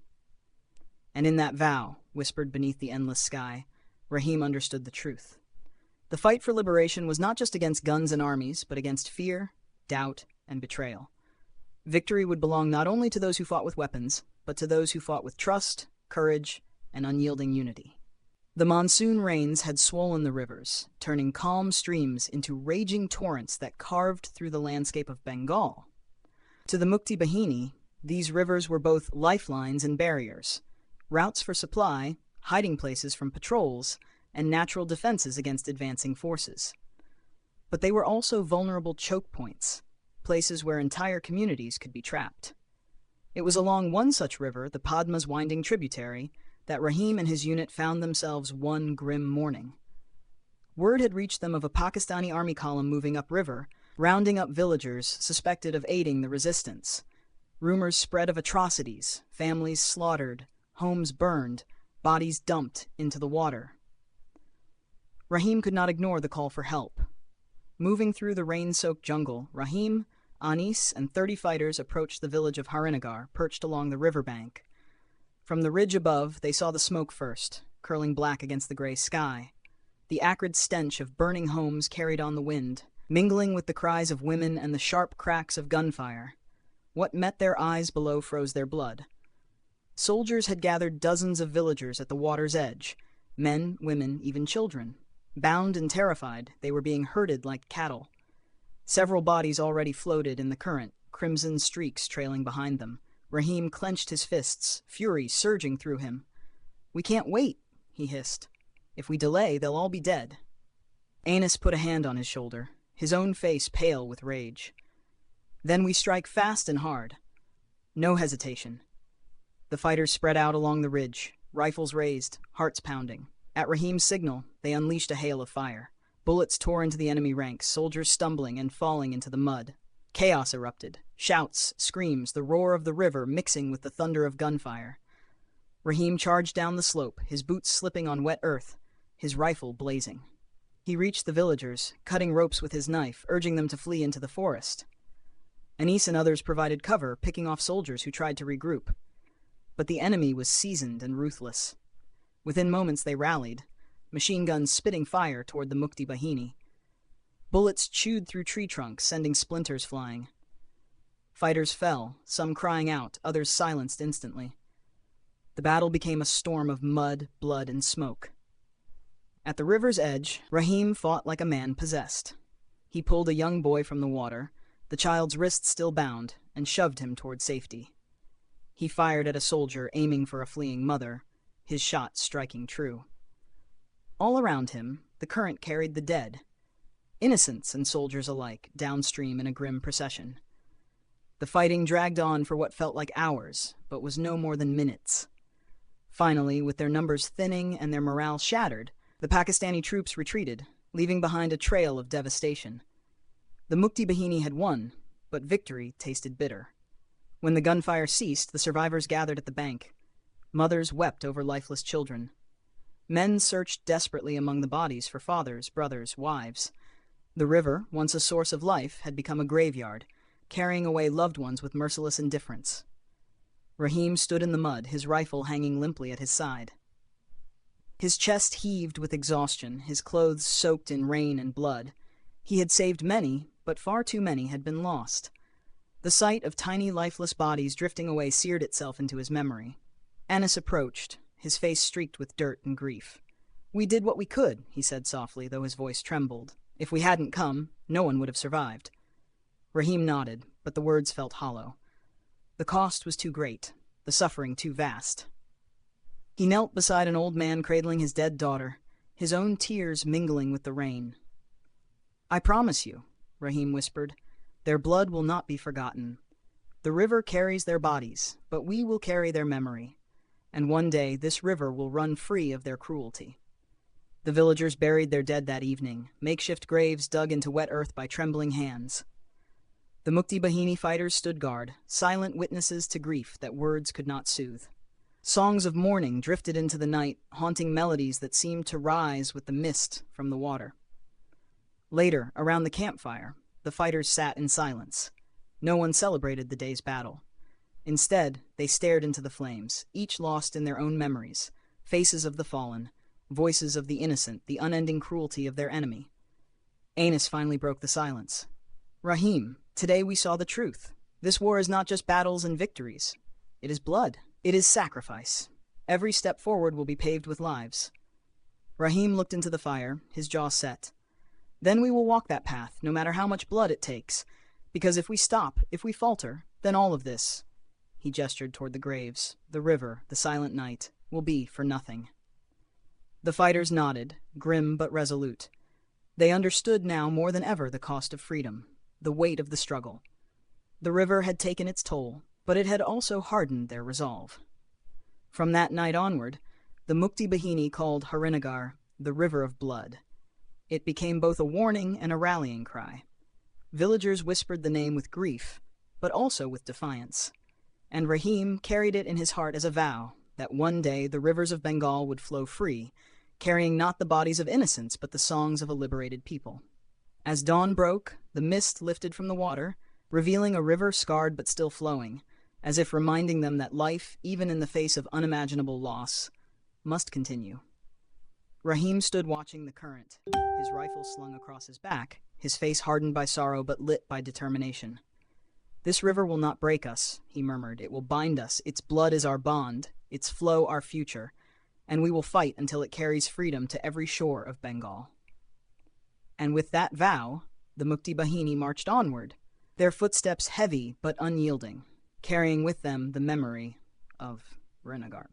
And in that vow, whispered beneath the endless sky, Rahim understood the truth. The fight for liberation was not just against guns and armies, but against fear, doubt, and betrayal. Victory would belong not only to those who fought with weapons, but to those who fought with trust, courage, and unyielding unity. The monsoon rains had swollen the rivers, turning calm streams into raging torrents that carved through the landscape of Bengal. To the Mukti Bahini, these rivers were both lifelines and barriers, routes for supply, hiding places from patrols, and natural defenses against advancing forces. But they were also vulnerable choke points, places where entire communities could be trapped. It was along one such river, the Padma's winding tributary, that Rahim and his unit found themselves one grim morning. Word had reached them of a Pakistani army column moving upriver, rounding up villagers suspected of aiding the resistance. Rumors spread of atrocities, families slaughtered, homes burned, bodies dumped into the water. Rahim could not ignore the call for help. Moving through the rain-soaked jungle, Rahim, Anis, and 30 fighters approached the village of Harinagar, perched along the riverbank. From the ridge above, they saw the smoke first, curling black against the gray sky. The acrid stench of burning homes carried on the wind, mingling with the cries of women and the sharp cracks of gunfire. What met their eyes below froze their blood. Soldiers had gathered dozens of villagers at the water's edge, men, women, even children. Bound and terrified, they were being herded like cattle. Several bodies already floated in the current, crimson streaks trailing behind them. Rahim clenched his fists, fury surging through him. "We can't wait," he hissed. "If we delay, they'll all be dead." Anis put a hand on his shoulder, his own face pale with rage. "Then we strike fast and hard. No hesitation." The fighters spread out along the ridge, rifles raised, hearts pounding. At Rahim's signal, they unleashed a hail of fire. Bullets tore into the enemy ranks, soldiers stumbling and falling into the mud. Chaos erupted. Shouts, screams, the roar of the river mixing with the thunder of gunfire. Rahim charged down the slope, his boots slipping on wet earth, his rifle blazing. He reached the villagers, cutting ropes with his knife, urging them to flee into the forest. Anis and others provided cover, picking off soldiers who tried to regroup. But the enemy was seasoned and ruthless. Within moments they rallied, machine guns spitting fire toward the Mukti Bahini. Bullets chewed through tree trunks, sending splinters flying. Fighters fell, some crying out, others silenced instantly. The battle became a storm of mud, blood, and smoke. At the river's edge, Rahim fought like a man possessed. He pulled a young boy from the water, the child's wrists still bound, and shoved him toward safety. He fired at a soldier aiming for a fleeing mother, his shot striking true. All around him, the current carried the dead, innocents and soldiers alike, downstream in a grim procession. The fighting dragged on for what felt like hours, but was no more than minutes. Finally, with their numbers thinning and their morale shattered, the Pakistani troops retreated, leaving behind a trail of devastation. The Mukti Bahini had won, but victory tasted bitter. When the gunfire ceased, the survivors gathered at the bank. Mothers wept over lifeless children. Men searched desperately among the bodies for fathers, brothers, wives. The river, once a source of life, had become a graveyard, carrying away loved ones with merciless indifference. Rahim stood in the mud, his rifle hanging limply at his side. His chest heaved with exhaustion, his clothes soaked in rain and blood. He had saved many, but far too many had been lost. The sight of tiny lifeless bodies drifting away seared itself into his memory. Anis approached, his face streaked with dirt and grief. "We did what we could," he said softly, though his voice trembled. "If we hadn't come, no one would have survived." Rahim nodded, but the words felt hollow. The cost was too great, the suffering too vast. He knelt beside an old man cradling his dead daughter, his own tears mingling with the rain. "I promise you," Rahim whispered, "their blood will not be forgotten. The river carries their bodies, but we will carry their memory. And one day this river will run free of their cruelty." The villagers buried their dead that evening, makeshift graves dug into wet earth by trembling hands. The Mukti Bahini fighters stood guard, silent witnesses to grief that words could not soothe. Songs of mourning drifted into the night, haunting melodies that seemed to rise with the mist from the water. Later, around the campfire, the fighters sat in silence. No one celebrated the day's battle. Instead, they stared into the flames, each lost in their own memories, faces of the fallen, voices of the innocent, the unending cruelty of their enemy. Anis finally broke the silence. "Rahim, today we saw the truth. This war is not just battles and victories. It is blood. It is sacrifice. Every step forward will be paved with lives." Rahim looked into the fire, his jaw set. "Then we will walk that path, no matter how much blood it takes. Because if we stop, if we falter, then all of this," he gestured toward the graves, the river, the silent night, "will be for nothing." The fighters nodded, grim but resolute. They understood now more than ever the cost of freedom, the weight of the struggle. The river had taken its toll, but it had also hardened their resolve. From that night onward, the Mukti Bahini called Harinagar the River of Blood. It became both a warning and a rallying cry. Villagers whispered the name with grief, but also with defiance. And Rahim carried it in his heart as a vow, that one day the rivers of Bengal would flow free, carrying not the bodies of innocents but the songs of a liberated people. As dawn broke, the mist lifted from the water, revealing a river scarred but still flowing, as if reminding them that life, even in the face of unimaginable loss, must continue. Rahim stood watching the current, his rifle slung across his back, his face hardened by sorrow but lit by determination. "This river will not break us," he murmured. "It will bind us. Its blood is our bond, its flow our future, and we will fight until it carries freedom to every shore of Bengal." And with that vow, the Mukti Bahini marched onward, their footsteps heavy but unyielding, carrying with them the memory of Renegar.